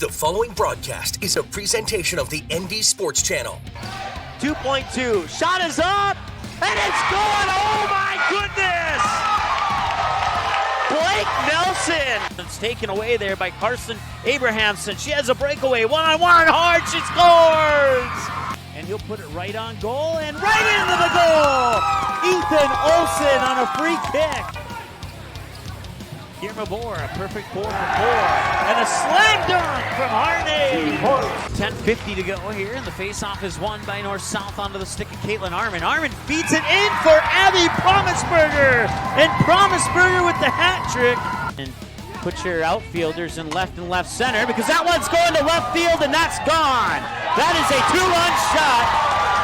The following broadcast is a presentation of the ND Sports Channel. 2.2, shot is up, and it's good! Oh my goodness! Blake Nelson! It's taken away there by Carson Abrahamson. She has a breakaway, one-on-one, hard, she scores! And he'll put it right on goal, and right into the goal! Ethan Olsen on a free kick. Here Mabor, a perfect 4-for-4, and a slam dunk from Harney. 10:50 to go here, and the faceoff is won by North-South onto the stick of Caitlin Armin. Armin feeds it in for Abby Promisberger, and Promisberger with the hat trick. And put your outfielders in left and left center, because that one's going to left field, and that's gone. That is a two-run shot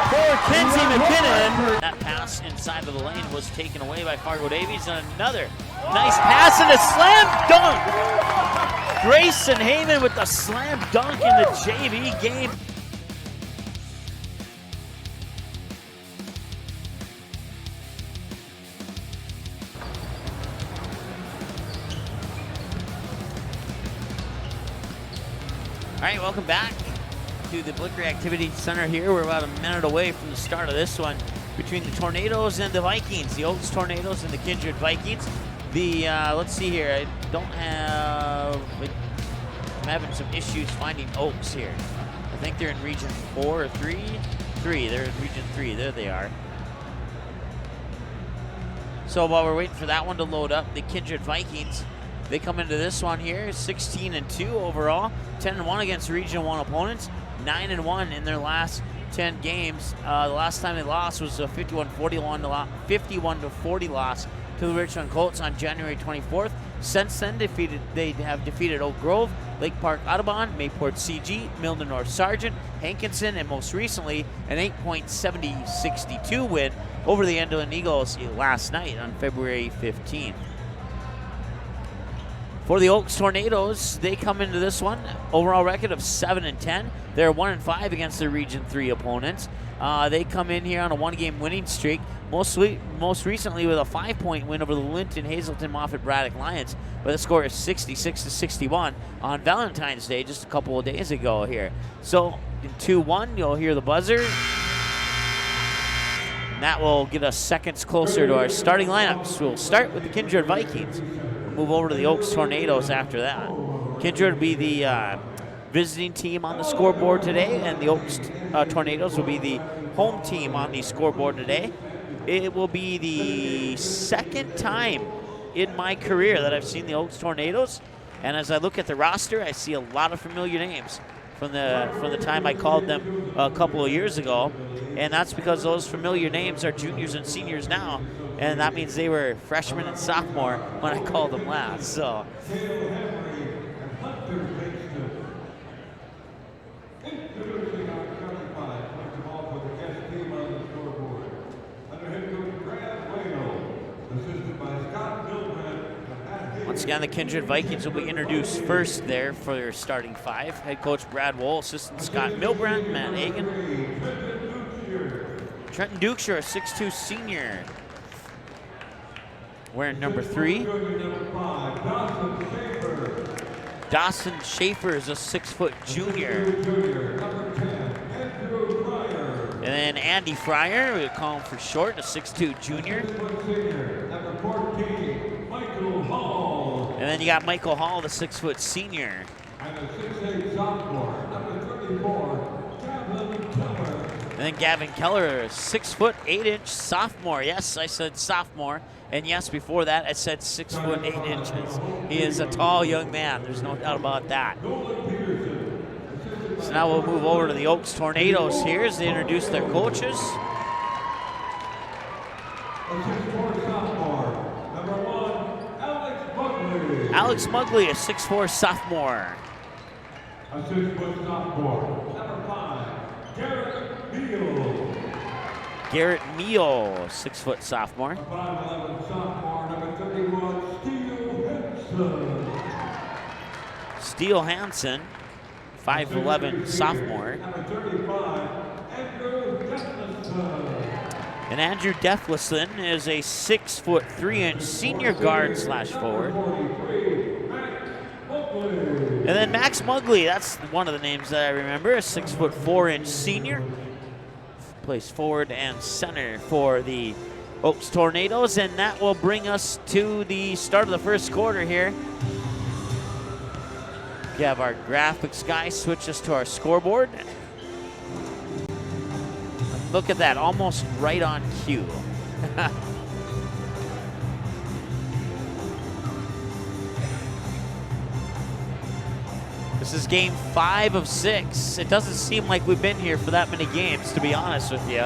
for Kenzie McKinnon. That pass inside of the lane was taken away by Fargo Davies, and another nice pass and a slam dunk. Grayson Heyman with the slam dunk in the JV game. All right, welcome back to the Blicker Activity Center here. We're about a minute away from the start of this one between the Tornadoes and the Vikings, the Oaks Tornadoes and the Kindred Vikings. Let's see here, I'm having some issues finding Oaks here. I think they're in region 4 or 3? 3, they're in region 3, there they are. So while we're waiting for that one to load up, the Kindred Vikings, they come into this one here, 16-2 overall, 10-1 against Region 1 opponents, 9-1 in their last 10 games. The last time they lost was a 51-40 loss to the Richland Colts on January 24th. Since then, they have defeated Oak Grove, Lake Park Audubon, Mayport CG, Milton North Sargent, Hankinson, and most recently an 8-point 70-62 win over the Andean Eagles last night on February 15th. For the Oaks Tornadoes, they come into this one, overall record of 7-10. They're 1-5 against their Region 3 opponents. They come in here on a one-game winning streak, most recently with a 5-point win over the Linton, Hazelton, Moffat, Braddock Lions by the score of 66-61 on Valentine's Day just a couple of days ago here. So in 2-1, you'll hear the buzzer. And that will get us seconds closer to our starting lineups. We'll start with the Kindred Vikings. Move over to the Oaks Tornadoes after that. Kindred will be the visiting team on the scoreboard today, and the Oaks Tornadoes will be the home team on the scoreboard today. It will be the second time in my career that I've seen the Oaks Tornadoes, and as I look at the roster, I see a lot of familiar names from the time I called them a couple of years ago, and that's because those familiar names are juniors and seniors now, and that means they were freshmen and sophomore when I called them last. So. Once again, the Kindred Vikings will be introduced first there for their starting five. Head coach Brad Wohl, assistant Scott Milbrand, Matt Hagan. Trenton Dukeshire, a 6'2 senior, wearing number 3. Dawson Schaefer is a 6' junior. And then Andy Fryer, we call him for short, a 6'2 junior. And then you got Michael Hall, the 6' senior. And a 6'8 sophomore, number 34, Gavin Keller. And then Gavin Keller, a 6' 8" sophomore. Yes, I said sophomore. And yes, before that, I said 6' 8". He is a tall young man. There's no doubt about that. So now we'll move over to the Oaks Tornadoes here as they introduce their coaches. A 6'4 sophomore, number 1, Alex Mugley, a 6'4 sophomore. A 6' sophomore, number 5, Garrett Beal. Garrett Meal, 6' sophomore. A 5'11 sophomore, number 31, Steele Hansen. Steele Hansen, 5'11 sophomore. Number 35, Andrew Deflison. And Andrew Deflison is a 6' 3" senior guard / forward. And then Max Mugley, that's one of the names that I remember, a 6'4" senior. Plays forward and center for the Oaks Tornadoes, and that will bring us to the start of the first quarter here. We have our graphics guy switch us to our scoreboard. Look at that, almost right on cue. This is game 5 of 6. It doesn't seem like we've been here for that many games, to be honest with you.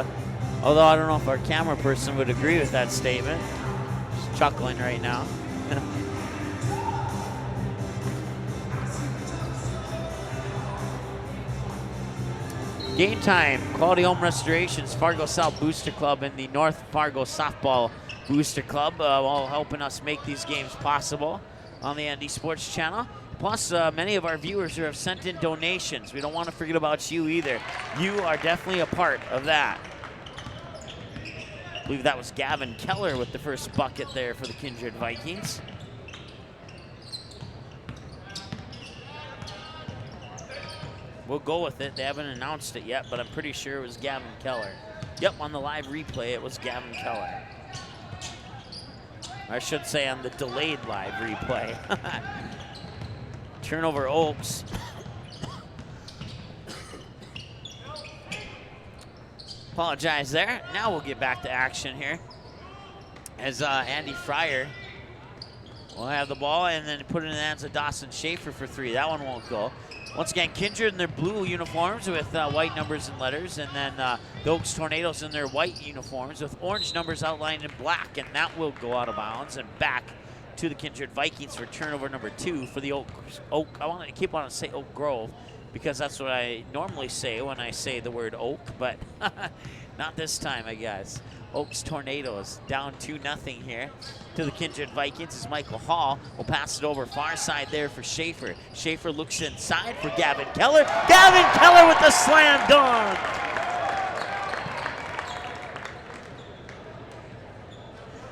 Although I don't know if our camera person would agree with that statement. Just chuckling right now. Game time, Quality Home Restorations, Fargo South Booster Club, and the North Fargo Softball Booster Club, all helping us make these games possible on the ND Sports Channel. Plus, many of our viewers who have sent in donations. We don't want to forget about you either. You are definitely a part of that. I believe that was Gavin Keller with the first bucket there for the Kindred Vikings. We'll go with it. They haven't announced it yet, but I'm pretty sure it was Gavin Keller. Yep, on the live replay, it was Gavin Keller. I should say on the delayed live replay. Turnover Oaks. Apologize there. Now we'll get back to action here. As Andy Fryer will have the ball and then put it in the hands of Dawson Schaefer for 3. That one won't go. Once again, Kindred in their blue uniforms with white numbers and letters, and then the Oaks Tornadoes in their white uniforms with orange numbers outlined in black, and that will go out of bounds and back to the Kindred Vikings for turnover number 2 for the Oak. I want to keep on to say Oak Grove because that's what I normally say when I say the word Oak, but not this time, I guess. Oaks Tornadoes down 2-0 here to the Kindred Vikings as Michael Hall will pass it over far side there for Schaefer. Schaefer looks inside for Gavin Keller. Gavin Keller with the slam dunk.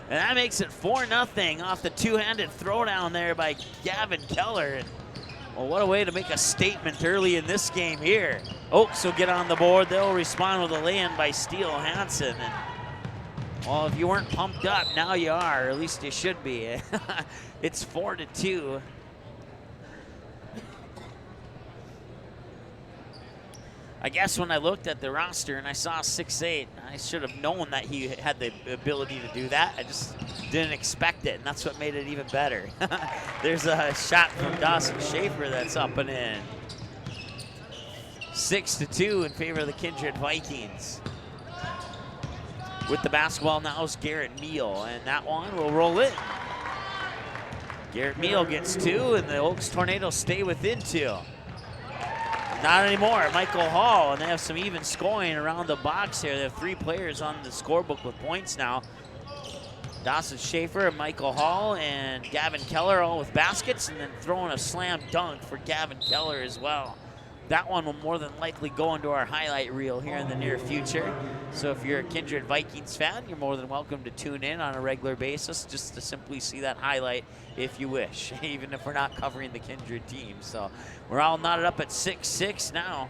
And that makes it 4-0 off the two-handed throwdown there by Gavin Keller. And, well, what a way to make a statement early in this game here. Oaks will get on the board. They'll respond with a lay-in by Steele Hansen. And, well, if you weren't pumped up, now you are, or at least you should be. It's 4-2. I guess when I looked at the roster and I saw 6'8", I should have known that he had the ability to do that. I just didn't expect it, and that's what made it even better. There's a shot from Dawson Schaefer that's up and in. 6-2 in favor of the Kindred Vikings. With the basketball now is Garrett Meal, and that one will roll in. Garrett Meal gets 2, and the Oaks Tornadoes stay within 2. Not anymore. Michael Hall, and they have some even scoring around the box here. They have 3 players on the scorebook with points now. Dawson Schaefer, Michael Hall, and Gavin Keller all with baskets, and then throwing a slam dunk for Gavin Keller as well. That one will more than likely go into our highlight reel here in the near future. So if you're a Kindred Vikings fan, you're more than welcome to tune in on a regular basis just to simply see that highlight if you wish, even if we're not covering the Kindred team. So we're all knotted up at 6-6 now.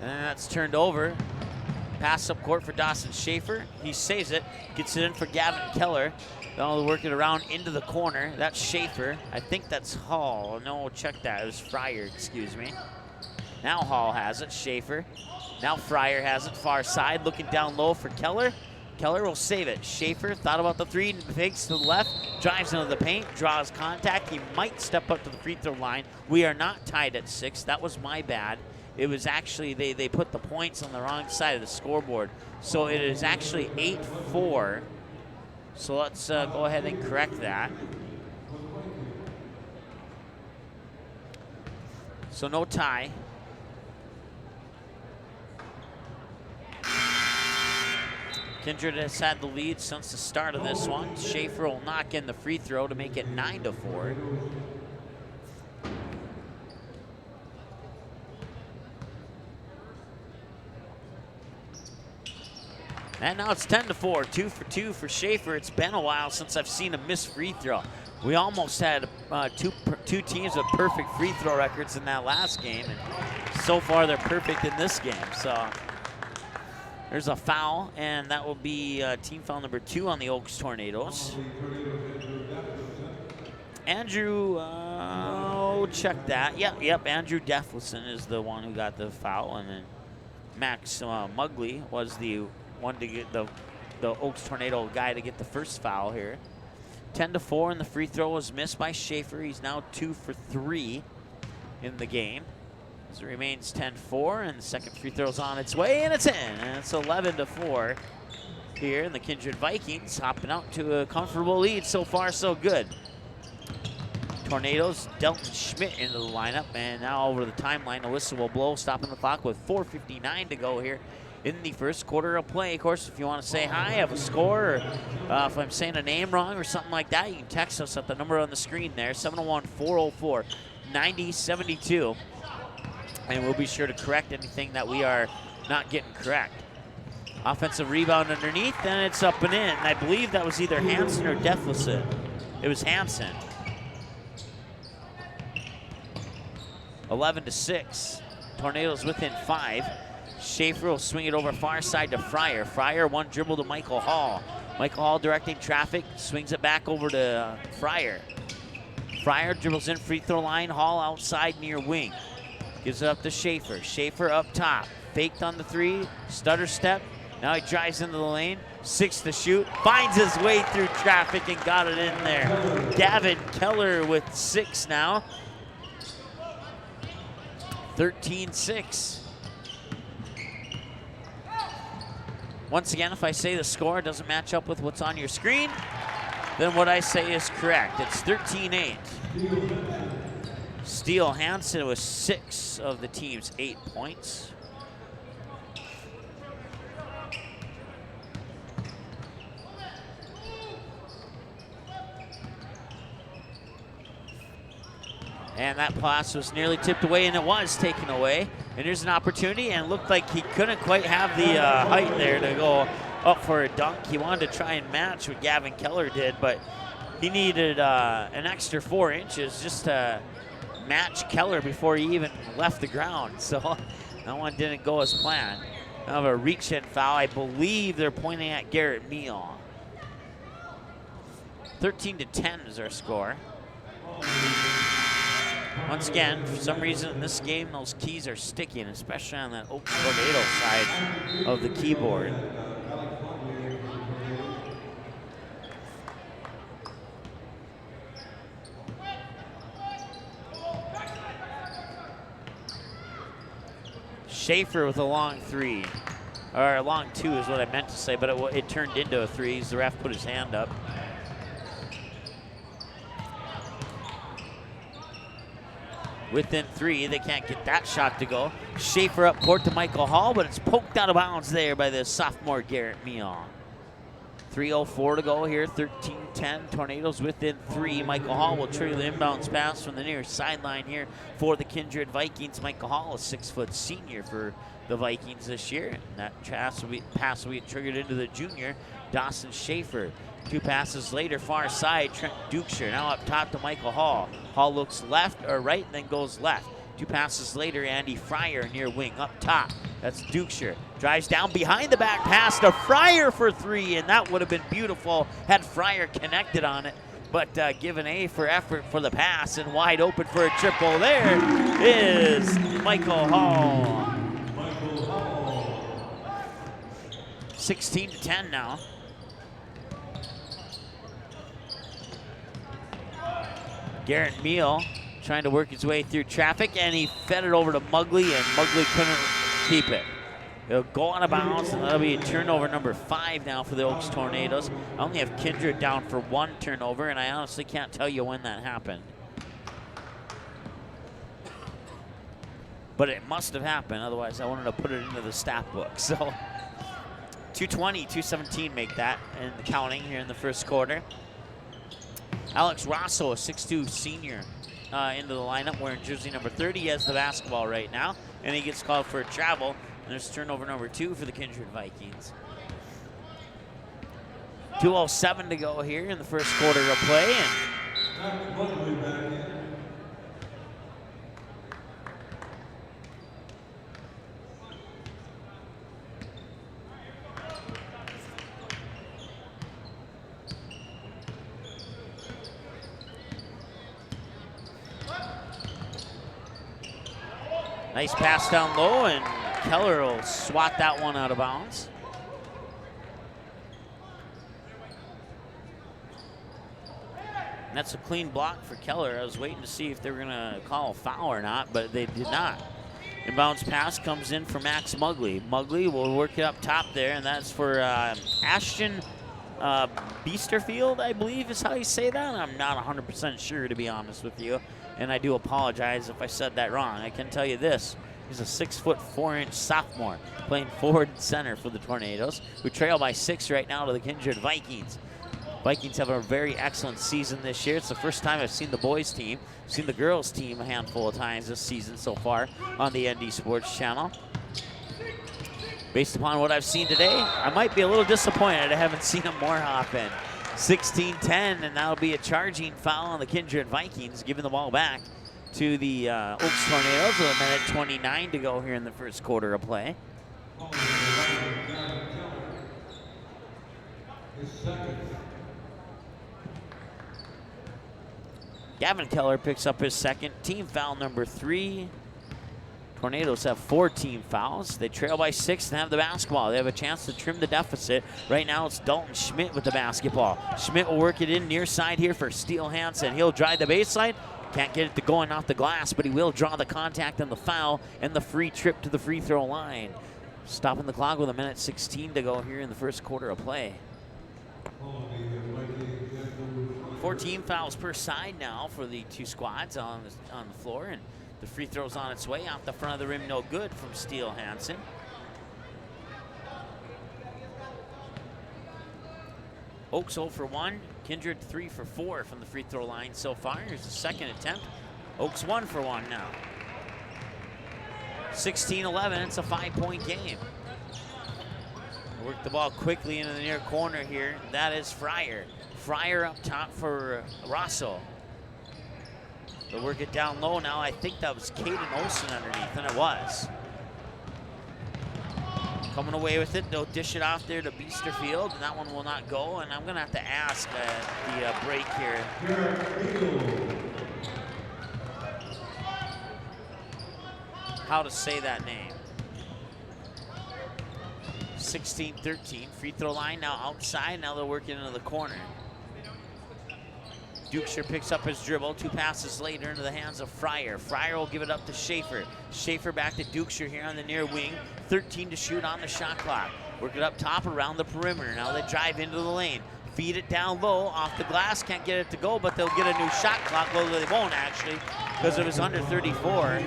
And that's turned over. Pass up court for Dawson Schaefer. He saves it, gets it in for Gavin Keller. They'll work it around into the corner. That's Schaefer. I think that's Hall. No, check that. It was Fryer, excuse me. Now Hall has it, Schaefer. Now Fryer has it, far side, looking down low for Keller. Keller will save it. Schaefer thought about the 3, fakes to the left, drives into the paint, draws contact. He might step up to the free throw line. We are not tied at 6. That was my bad. It was actually, they put the points on the wrong side of the scoreboard. So it is actually 8-4. So let's go ahead and correct that. So no tie. Kindred has had the lead since the start of this one. Schaefer will knock in the free throw to make it 9-4. And now it's 10-4, 2 for 2 for Schaefer. It's been a while since I've seen a missed free throw. We almost had two teams with perfect free throw records in that last game, and so far they're perfect in this game. So there's a foul, and that will be team foul number 2 on the Oaks Tornadoes. Andrew, check that. Yep, Andrew Deflison is the one who got the foul, and then Max Mugley was the one to get the Oaks Tornado guy to get the first foul here. 10-4, and the free throw was missed by Schaefer. He's now 2 for 3 in the game. As it remains 10-4, and the second free throw's on its way, and it's in. And it's 11-4 here, and the Kindred Vikings hopping out to a comfortable lead. So far, so good. Tornadoes, Delton Schmidt into the lineup, and now over the timeline, a whistle will blow, stopping the clock with 4:59 to go here in the first quarter of play. Of course, if you want to say hi, have a score, or if I'm saying a name wrong or something like that, you can text us at the number on the screen there, 701-404-9072, and we'll be sure to correct anything that we are not getting correct. Offensive rebound underneath, and it's up and in. I believe that was either Hansen or Deflison. It was Hansen. 11-6. Tornadoes within 5. Schaefer will swing it over far side to Fryer. Fryer, one dribble to Michael Hall. Michael Hall directing traffic, swings it back over to Fryer. Fryer dribbles in free throw line. Hall outside near wing. Gives it up to Schaefer. Schaefer up top. Faked on the 3. Stutter step. Now he drives into the lane. 6 to shoot. Finds his way through traffic and got it in there. Gavin Keller with 6 now. 13-6. Once again, if I say the score doesn't match up with what's on your screen, then what I say is correct. It's 13-8. Steele Hansen with 6 of the team's 8 points. And that pass was nearly tipped away, and it was taken away. And here's an opportunity, and it looked like he couldn't quite have the height there to go up for a dunk. He wanted to try and match what Gavin Keller did, but he needed an extra 4 inches just to match Keller before he even left the ground. So that one didn't go as planned. Now a reach-in foul. I believe they're pointing at Garrett Meal. 13-10 is our score. Once again, for some reason in this game, those keys are sticking, especially on that Oaks Tornado side of the keyboard. Schaefer with a long 3, or a long 2 is what I meant to say, but it turned into a 3 as the ref put his hand up. Within 3, they can't get that shot to go. Schaefer up court to Michael Hall, but it's poked out of bounds there by the sophomore Garrett Meal. 3:04 to go here, 13-10. Tornadoes within 3. Michael Hall will trigger the inbounds pass from the near sideline here for the Kindred Vikings. Michael Hall, a 6-foot senior for the Vikings this year. And that pass will be triggered into the junior, Dawson Schaefer. 2 passes later, far side, Trent Dukeshire. Now up top to Michael Hall. Hall looks left or right and then goes left. 2 passes later, Andy Fryer near wing up top. That's Dukeshire. Drives down behind the back pass to Fryer for 3, and that would have been beautiful had Fryer connected on it. But given A for effort for the pass and wide open for a triple. There is Michael Hall. 16-10 now. Garrett Meal trying to work his way through traffic, and he fed it over to Mugley, and Mugley couldn't keep it. It'll go out of bounds, and that'll be a turnover number 5 now for the Oaks Tornadoes. I only have Kindred down for 1 turnover, and I honestly can't tell you when that happened. But it must have happened, otherwise I wanted to put it into the stat book. So 220, 217 make that in the counting here in the first quarter. Alex Rosso, a 6'2 senior, into the lineup wearing jersey number 30. He has the basketball right now, and he gets called for a travel. And there's turnover number 2 for the Kindred Vikings. 2:07 to go here in the first quarter of play. And That's Buckley back in. nice pass down low, and Keller will swat that one out of bounds. And that's a clean block for Keller. I was waiting to see if they were going to call a foul or not, but they did not. Inbounds pass comes in for Max Mugley. Mugley will work it up top there, and that's for Ashton Biesterfield, I believe is how you say that. I'm not 100% sure, to be honest with you, and I do apologize if I said that wrong. I can tell you this. He's a 6'4" sophomore playing forward and center for the Tornadoes, who trail by 6 right now to the Kindred Vikings. Vikings have a very excellent season this year. It's the first time I've seen the boys team. I've seen the girls team a handful of times this season so far on the ND Sports Channel. Based upon what I've seen today, I might be a little disappointed I haven't seen them more often. 16-10, and that'll be a charging foul on the Kindred Vikings, giving the ball back to the Oaks Tornadoes with a minute 29 to go here in the first quarter of play. Gavin Keller picks up his second, team foul number 3. Tornadoes have 4 team fouls. They trail by 6 and have the basketball. They have a chance to trim the deficit. Right now it's Dalton Schmidt with the basketball. Schmidt will work it in near side here for Steele Hansen. He'll drive the baseline. Can't get it to going off the glass, but he will draw the contact and the foul and the free trip to the free throw line. Stopping the clock with a minute 16 to go here in the first quarter of play. 4 team fouls per side now for the 2 squads on the floor, and the free throw's on its way off the front of the rim, no good from Steele Hansen. Oaks 0 for 1, Kindred 3 for 4 from the free throw line so far. Here's the second attempt. Oaks 1 for 1 now. 16-11, it's a 5-point game. Work the ball quickly into the near corner here. That is Fryer. Fryer up top for Rosso. They'll work it down low now. I think that was Caden Olsen underneath, and it was. Coming away with it, they'll dish it off there to Biesterfield, and that one will not go. And I'm gonna have to ask the break here. How to say that name. 16-13, free throw line now outside. Now they're working into the corner. Dukeshire picks up his dribble. 2 passes later into the hands of Fryer. Fryer will give it up to Schaefer. Schaefer back to Dukeshire here on the near wing. 13 to shoot on the shot clock. Work it up top around the perimeter. Now they drive into the lane. Feed it down low off the glass. Can't get it to go, but they'll get a new shot clock. Well, they won't actually, because it was under 34.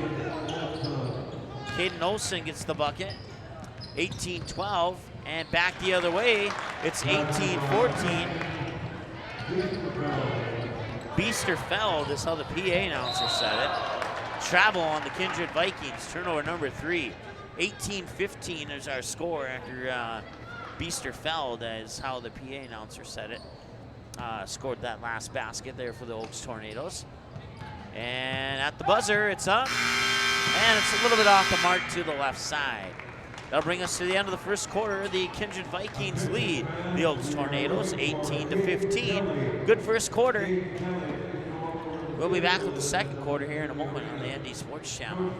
Caden Olsen gets the bucket. 18-12, and back the other way, it's 18-14. Biesterfeld is how the PA announcer said it. Travel on the Kindred Vikings, turnover number 3. 18-15 is our score after Biesterfeld, is how the PA announcer said it. Scored that last basket there for the Oaks Tornadoes. And at the buzzer, it's up, and it's a little bit off the mark to the left side. That'll bring us to the end of the first quarter. The Kindred Vikings lead the Oaks Tornadoes 18-15. Good first quarter. We'll be back with the second quarter here in a moment on the ND Sports Channel.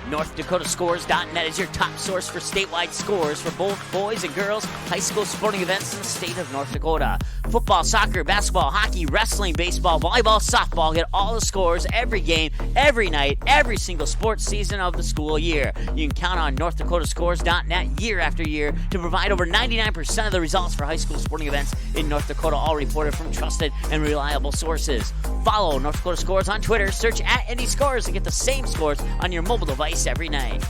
NorthDakotaScores.net is your top source for statewide scores for both boys and girls high school sporting events in the state of North Dakota. Football, soccer, basketball, hockey, wrestling, baseball, volleyball, softball. Get all the scores, every game, every night, every single sports season of the school year. You can count on NorthDakotaScores.net year after year to provide over 99% of the results for high school sporting events in North Dakota, all reported from trusted and reliable sources. Follow North Dakota Scores on Twitter. Search @NDScores to get the same scores on your mobile device every night.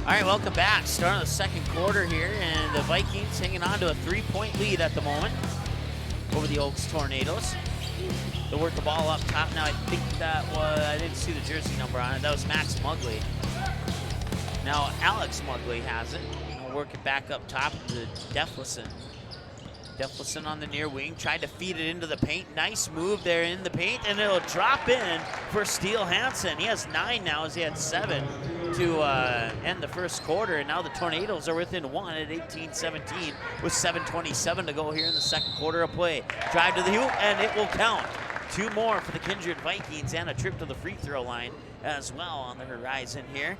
All right, welcome back. Start of the second quarter here, and the Vikings hanging on to a 3-point lead at the moment over the Oaks Tornadoes. They'll work the ball up top now. I think that was, I didn't see the jersey number on it. That was Max Mugley. Now Alex Mugley has it. We'll work it back up top to Deflison. Deflison on the near wing, tried to feed it into the paint. Nice move there in the paint, and it'll drop in for Steele Hansen. He has 9 now, as he had 7 to end the first quarter, and now the Tornadoes are within 1 at 18-17 with 7:27 to go here in the second quarter of play. Drive to the hoop, and it will count. 2 more for the Kindred Vikings, and a trip to the free throw line as well on the horizon here.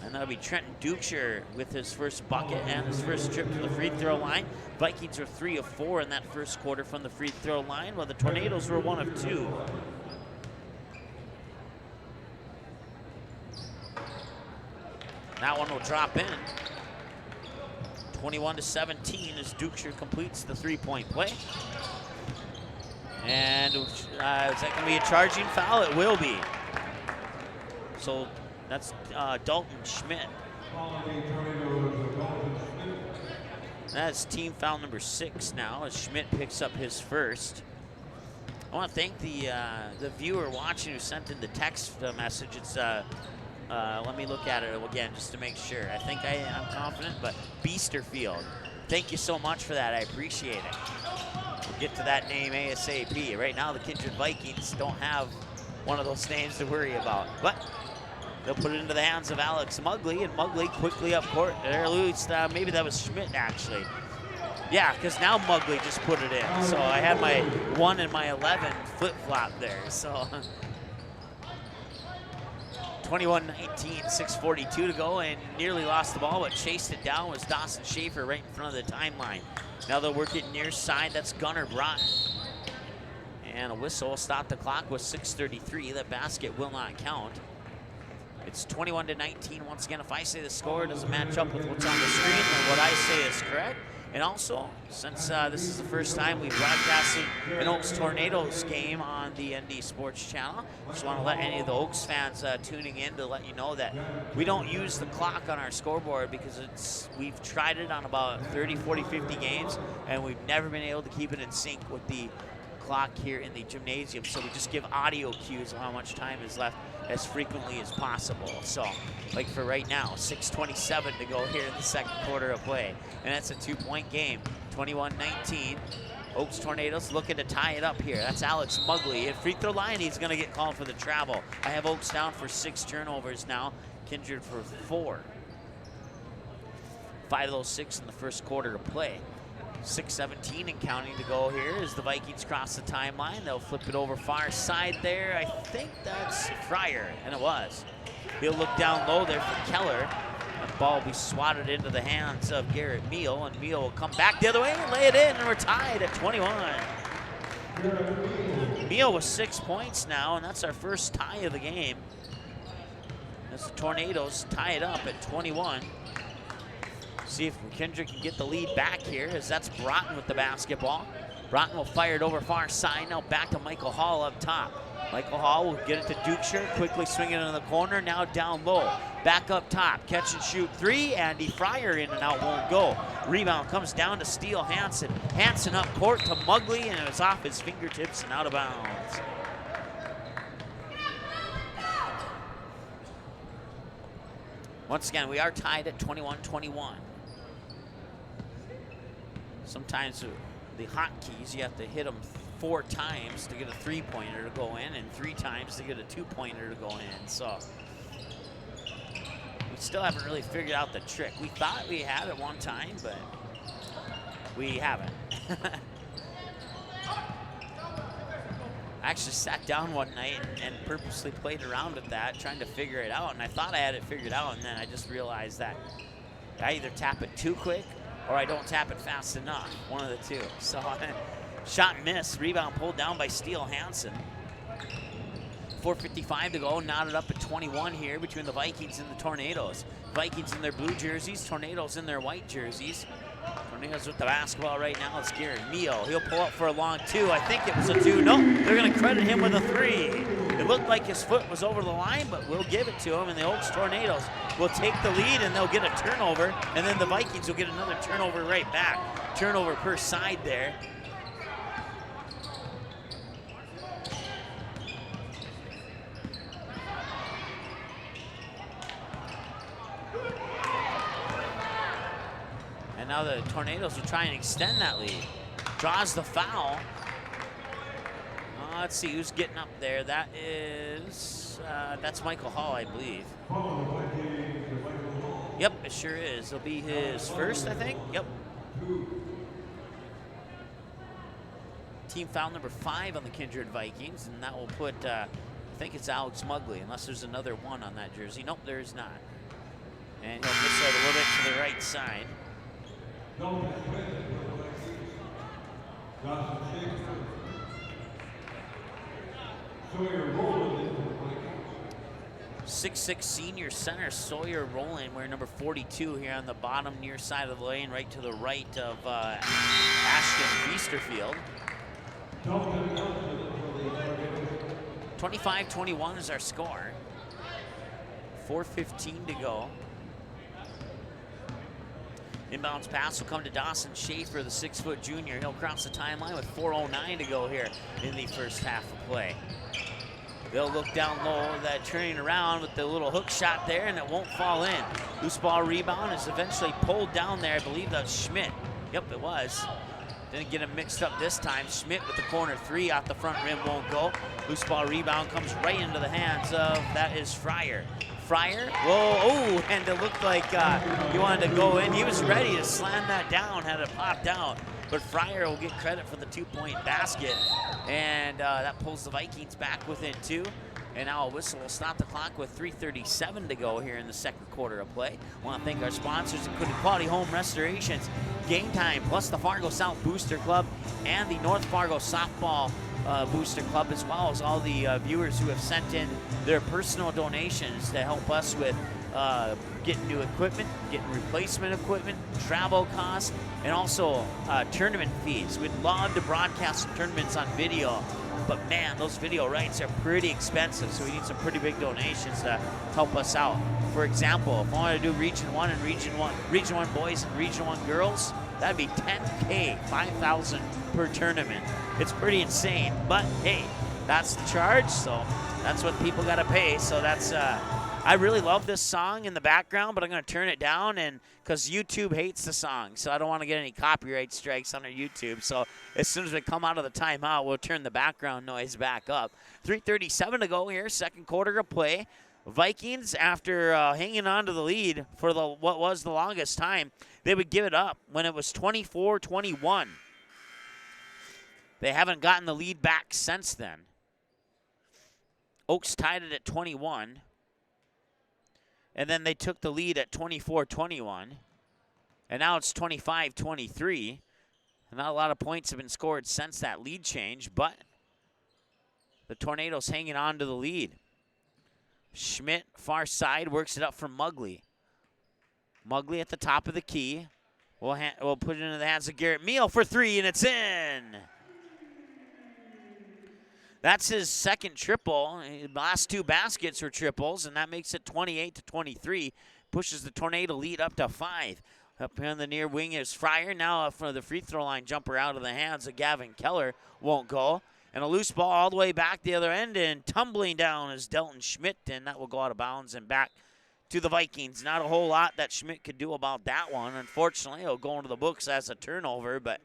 And that'll be Trenton Dukeshire with his first bucket and his first trip to the free throw line. Vikings are 3 of 4 in that first quarter from the free throw line, while the Tornadoes were 1 of 2. That one will drop in. 21-17 as Dukeshire completes the 3-point play. And is that going to be a charging foul? It will be. So that's Dalton Schmidt. That's team foul number 6 now as Schmidt picks up his first. I want to thank the viewer watching who sent in the text message. It's let me look at it again just to make sure. I think I'm confident, but Beasterfield. Thank you so much for that. I appreciate it. We'll get to that name ASAP. Right now, the Kindred Vikings don't have one of those names to worry about, but they'll put it into the hands of Alex Mugley, and Mugley quickly up court. There, at least maybe that was Schmidt actually. Yeah, because now Mugley just put it in. So I had my 1 and my 11 flip-flop there. So 21-19, 6:42 to go, and nearly lost the ball, but chased it down was Dawson Schaefer right in front of the timeline. Now they'll work it near side. That's Gunnar Broughton. And a whistle will stop the clock with 6:33. The basket will not count. It's 21-19. Once again, if I say the score doesn't match up with what's on the screen, then what I say is correct. And also, since this is the first time we've broadcasted an Oaks Tornadoes game on the ND Sports channel, I just want to let any of the Oaks fans tuning in to let you know that we don't use the clock on our scoreboard because we've tried it on about 30, 40, 50 games, and we've never been able to keep it in sync with the clock here in the gymnasium. So we just give audio cues on how much time is left as frequently as possible. So, like for right now, 6:27 to go here in the second quarter of play. And that's a 2-point game, 21-19. Oaks Tornadoes looking to tie it up here. That's Alex Mugley. At free throw line, he's gonna get called for the travel. I have Oaks down for 6 turnovers now, Kindred for 4. 5 of those 6 in the first quarter of play. 6:17 and counting to go here as the Vikings cross the timeline. They'll flip it over far side there. I think that's Fryer, and it was. He'll look down low there for Keller. The ball will be swatted into the hands of Garrett Meal, and Meal will come back the other way and lay it in, and we're tied at 21. Meal with 6 points now, and that's our first tie of the game. As the Tornadoes tie it up at 21. See if Kindred can get the lead back here, as that's Broughton with the basketball. Broughton will fire it over far side. Now back to Michael Hall up top. Michael Hall will get it to Dukeshire, quickly swing it into the corner, now down low. Back up top, catch and shoot 3, Andy Fryer in and out, won't go. Rebound comes down to Steele Hansen. Hansen up court to Mugley, and it was off his fingertips and out of bounds. Once again, we are tied at 21-21. Sometimes the hotkeys, you have to hit them 4 times to get a 3-pointer to go in, and 3 times to get a 2-pointer to go in. So we still haven't really figured out the trick. We thought we had it one time, but we haven't. I actually sat down one night and purposely played around with that, trying to figure it out, and I thought I had it figured out, and then I just realized that I either tap it too quick or I don't tap it fast enough, one of the two. So shot and miss, rebound pulled down by Steele Hansen. 4:55 to go, knotted up at 21 here between the Vikings and the Tornadoes. Vikings in their blue jerseys, Tornadoes in their white jerseys. Tornadoes with the basketball right now. It's Garrett Meal. He'll pull up for a long 2. I think it was a 2. Nope, they're going to credit him with a 3. It looked like his foot was over the line, but we'll give it to him, and the Oaks Tornadoes will take the lead, and they'll get a turnover, and then the Vikings will get another turnover right back. Turnover per side there. And now the Tornadoes will try and extend that lead. Draws the foul. Let's see who's getting up there. That is, that's Michael Hall, I believe. Yep, it sure is. It'll be his first, I think. Yep. Team foul number 5 on the Kindred Vikings, and that will put, I think it's Alex Mugley, unless there's another 1 on that jersey. Nope, there is not. And he'll miss that a little bit to the right side. 6'6" senior center Sawyer Rowland, wearing number 42 here on the bottom near side of the lane, right to the right of Ashton Biesterfield. 25-21 is our score. 4:15 to go. Inbounds pass will come to Dawson Schaefer, the 6-foot junior. He'll cross the timeline with 4:09 to go here in the first half of play. They'll look down low, that turning around with the little hook shot there, and it won't fall in. Loose ball rebound is eventually pulled down there. I believe that's Schmidt. Yep, it was. Didn't get him mixed up this time. Schmidt with the corner 3 off the front rim, won't go. Loose ball rebound comes right into the hands of, that is Fryer. Fryer, whoa, oh, and it looked like he wanted to go in. He was ready to slam that down, had it popped out. But Fryer will get credit for the 2-point basket. And that pulls the Vikings back within 2. And now a whistle will stop the clock with 3:37 to go here in the second quarter of play. I want to thank our sponsors, including Quality Home Restorations, Game Time, plus the Fargo South Booster Club, and the North Fargo Softball Booster Club, as well as all the viewers who have sent in their personal donations to help us with getting new equipment, getting replacement equipment, travel costs, and also tournament fees. We'd love to broadcast some tournaments on video, but man, those video rights are pretty expensive, so we need some pretty big donations to help us out. For example, if I want to do Region 1 and Region 1 boys and Region 1 girls, that'd be $10K, $5,000 per tournament. It's pretty insane, but hey, that's the charge, so that's what people gotta pay. So that's, I really love this song in the background, but I'm gonna turn it down, and because YouTube hates the song, so I don't want to get any copyright strikes on our YouTube. So as soon as we come out of the timeout, we'll turn the background noise back up. 3:37 to go here, second quarter of play. Vikings, after hanging on to the lead for what was the longest time, they would give it up when it was 24-21. They haven't gotten the lead back since then. Oaks tied it at 21. And then they took the lead at 24-21. And now it's 25-23. And not a lot of points have been scored since that lead change, but the Tornadoes hanging on to the lead. Schmidt, far side, works it up for Mugley. Mugley at the top of the key. We'll put it into the hands of Garrett Meal for 3, and it's in. That's his second triple. The last 2 baskets were triples, and that makes it 28-23. Pushes the Tornado lead up to 5. Up here on the near wing is Fryer. Now for the free throw line jumper out of the hands of Gavin Keller. Won't go. And a loose ball all the way back the other end, and tumbling down is Delton Schmidt, and that will go out of bounds and back to the Vikings. Not a whole lot that Schmidt could do about that one. Unfortunately, it'll go into the books as a turnover, but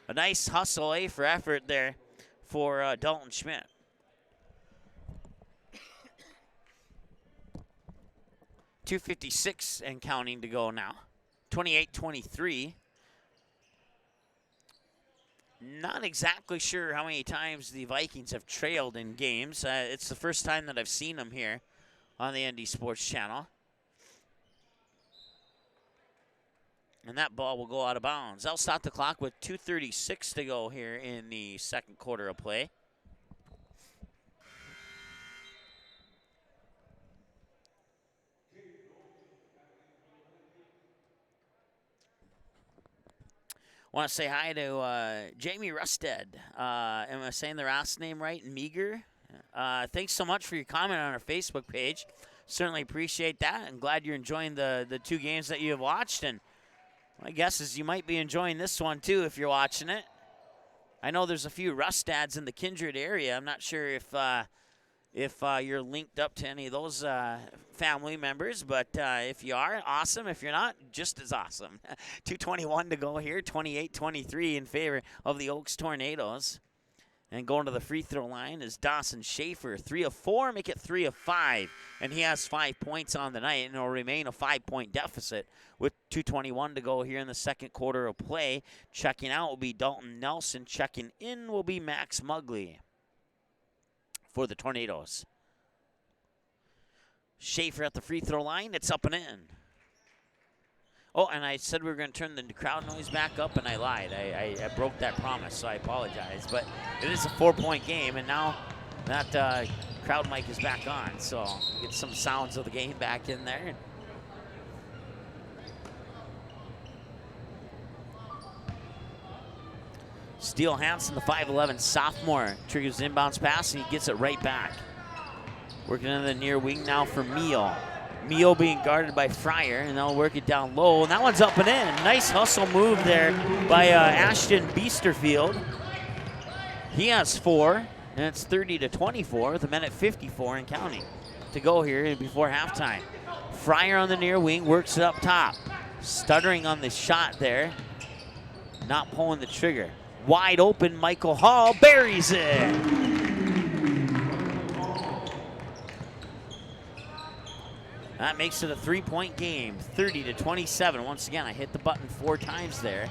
a nice hustle, for effort there for Dalton Schmidt. .256 and counting to go now. 28-23. Not exactly sure how many times the Vikings have trailed in games. It's the first time that I've seen them here on the ND Sports Channel. And that ball will go out of bounds. That'll stop the clock with 2:36 to go here in the second quarter of play. Want to say hi to Jamie Rusted. Am I saying the last name right? Meager? Thanks so much for your comment on our Facebook page. Certainly appreciate that. I'm glad you're enjoying the 2 games that you have watched. And my guess is you might be enjoying this one too if you're watching it. I know there's a few Rustads in the Kindred area. I'm not sure if you're linked up to any of those family members, but if you are, awesome. If you're not, just as awesome. 2:21 to go here, 28-23 in favor of the Oaks Tornadoes. And going to the free throw line is Dawson Schaefer. 3 of 4, make it 3 of 5. And he has 5 points on the night, and it'll remain a 5-point deficit with 2:21 to go here in the second quarter of play. Checking out will be Dalton Nelson. Checking in will be Max Mugley for the Tornadoes. Schaefer at the free throw line. It's up and in. Oh, and I said we were going to turn the crowd noise back up, and I lied. I broke that promise, so I apologize. But it is a 4-point game, and now that crowd mic is back on, so get some sounds of the game back in there. Steele Hansen, the 5'11 sophomore, triggers an inbounds pass, and he gets it right back. Working in the near wing now for Meehl. Meehl being guarded by Fryer, and they'll work it down low. And that one's up and in. Nice hustle move there by Ashton Beesterfield. He has 4, and it's 30-24 with a minute 54 and counting to go here before halftime. Fryer on the near wing, works it up top. Stuttering on the shot there. Not pulling the trigger. Wide open, Michael Hall buries it. That makes it a 3-point game, 30-27. Once again, I hit the button 4 times there.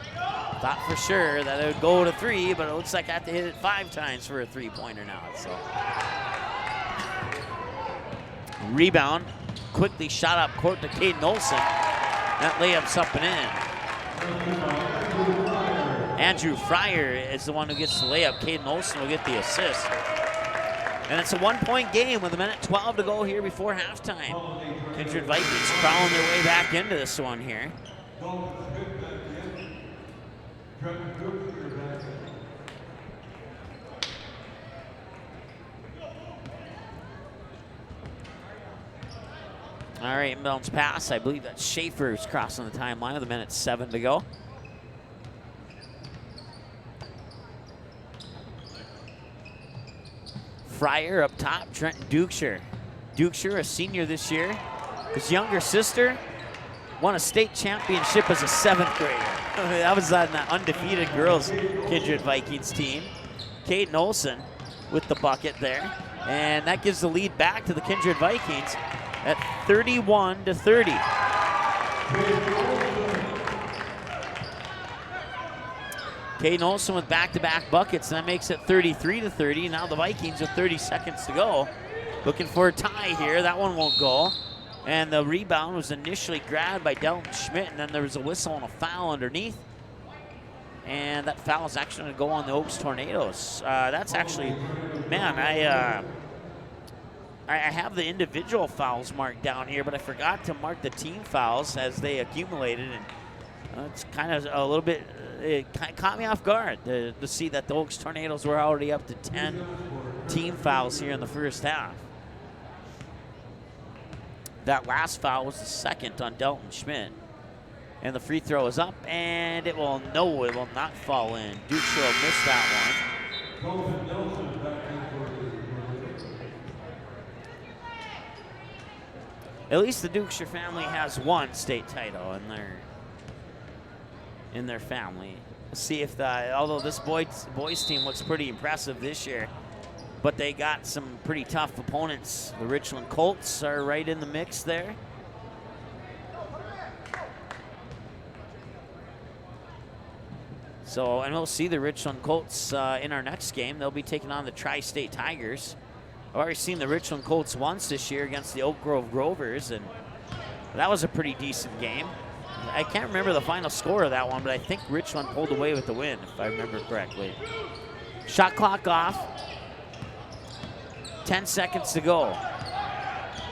Thought for sure that it would go to 3, but it looks like I have to hit it 5 times for a 3-pointer now. So, rebound, quickly shot up court to Caden Olsen. That layup's up and in. Andrew Fryer is the one who gets the layup. Caden Olsen will get the assist. And it's a 1-point game with a minute 12 to go here before halftime. Kindred Vikings crawling their way back into this one here. All right, inbounds pass. I believe that Schaefer is crossing the timeline with a minute 7 to go. Fryer up top, Trenton Dukeshire. Dukeshire, a senior this year. His younger sister won a state championship as a 7th grader. That was on the undefeated girls Kindred Vikings team. Caden Olsen with the bucket there. And that gives the lead back to the Kindred Vikings at 31-30. Caden Olsen with back-to-back buckets, and that makes it 33-30. Now the Vikings with 30 seconds to go. Looking for a tie here. That one won't go. And the rebound was initially grabbed by Delton Schmidt, and then there was a whistle and a foul underneath. And that foul is actually going to go on the Oaks Tornadoes. That's actually, man, I have the individual fouls marked down here, but I forgot to mark the team fouls as they accumulated. And it's kind of a little bit, it caught me off guard to see that the Oaks Tornadoes were already up to 10 team fouls here in the first half. That last foul was the second on Delton Schmidt. And the free throw is up, and it will not fall in. Dukeshire will miss that one. At least the Dukeshire family has one state title in their family. Let's see if although this boys team looks pretty impressive this year, but they got some pretty tough opponents. The Richland Colts are right in the mix there. So, and we'll see the Richland Colts in our next game. They'll be taking on the Tri-State Tigers. I've already seen the Richland Colts once this year against the Oak Grove Grovers, and that was a pretty decent game. I can't remember the final score of that one, but I think Richland pulled away with the win, if I remember correctly. Shot clock off. 10 seconds to go.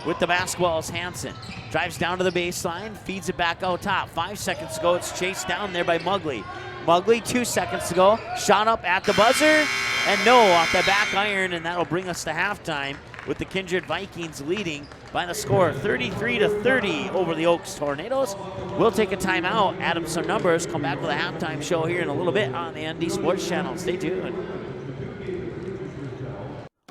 With the basketball is Hansen. Drives down to the baseline, feeds it back out top. 5 seconds to go. It's chased down there by Mugley. Mugley, 2 seconds to go. Shot up at the buzzer. and no off the back iron, and that'll bring us to halftime with the Kindred Vikings leading by the score 33-30 over the Oaks Tornadoes. We'll take a timeout, add up some numbers, come back with a halftime show here in a little bit on the ND Sports Channel. Stay tuned.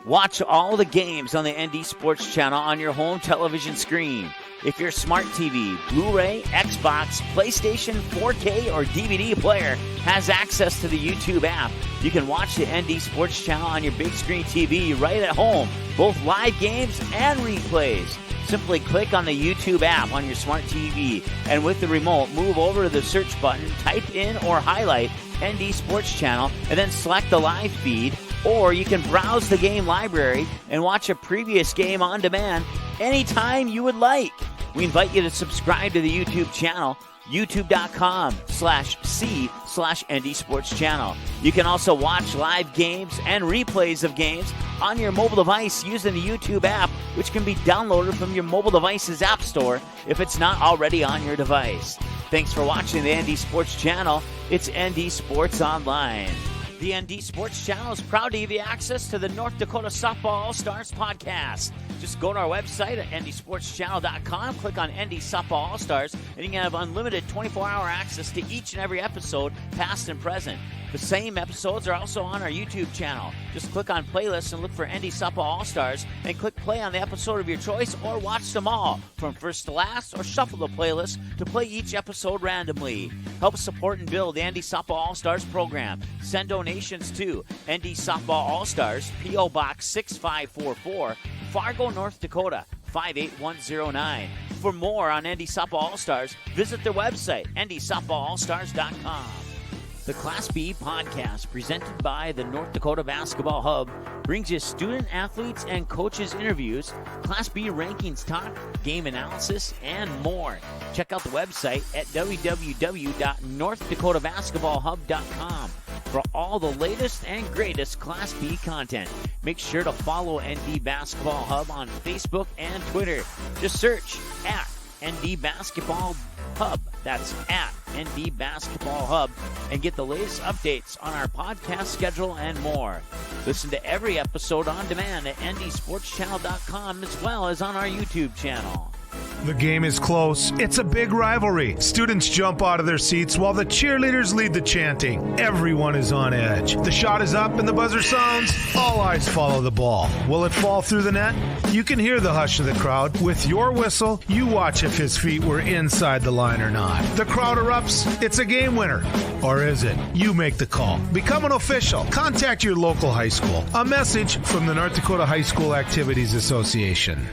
Watch all the games on the ND Sports Channel on your home television screen. If your smart TV, Blu-ray, Xbox, PlayStation, 4K, or DVD player has access to the YouTube app, you can watch the ND Sports Channel on your big screen TV right at home, both live games and replays. Simply click on the YouTube app on your smart TV, and with the remote, move over to the search button, type in or highlight ND Sports Channel, and then select the live feed. Or you can browse the game library and watch a previous game on demand anytime you would like. We invite you to subscribe to the YouTube channel, youtube.com/c/ND Sports Channel. You can also watch live games and replays of games on your mobile device using the YouTube app, which can be downloaded from your mobile device's app store if it's not already on your device. Thanks for watching the ND Sports Channel. It's ND Sports Online. The ND Sports Channel is proud to give you access to the North Dakota Softball All-Stars podcast. Just go to our website at ndsportschannel.com, click on ND Softball All-Stars, and you can have unlimited 24-hour access to each and every episode, past and present. The same episodes are also on our YouTube channel. Just click on playlists and look for ND Softball All-Stars, and click play on the episode of your choice, or watch them all from first to last, or shuffle the playlist to play each episode randomly. Help support and build the ND Softball All-Stars program. Send donations to ND Softball All-Stars, P.O. Box 6544, Fargo, North Dakota 58109. For more on ND Softball All-Stars, visit their website, ndsoftballallstars.com. The Class B podcast, presented by the North Dakota Basketball Hub, brings you student athletes and coaches interviews, Class B rankings talk, game analysis, and more. Check out the website at www.northdakotabasketballhub.com for all the latest and greatest Class B content. Make sure to follow ND Basketball Hub on Facebook and Twitter. Just search at ND Basketball Hub. That's at ND Basketball Hub, and get the latest updates on our podcast schedule and more. Listen to every episode on demand at ndsportschannel.com, as well as on our YouTube channel. The game is close. It's a big rivalry. Students jump out of their seats while the cheerleaders lead the chanting. Everyone is on edge. The shot is up and the buzzer sounds. All eyes follow the ball. Will it fall through the net? You can hear the hush of the crowd. With your whistle, you watch if his feet were inside the line or not. The crowd erupts. It's a game winner. Or is it? You make the call. Become an official. Contact your local high school. A message from the North Dakota High School Activities Association.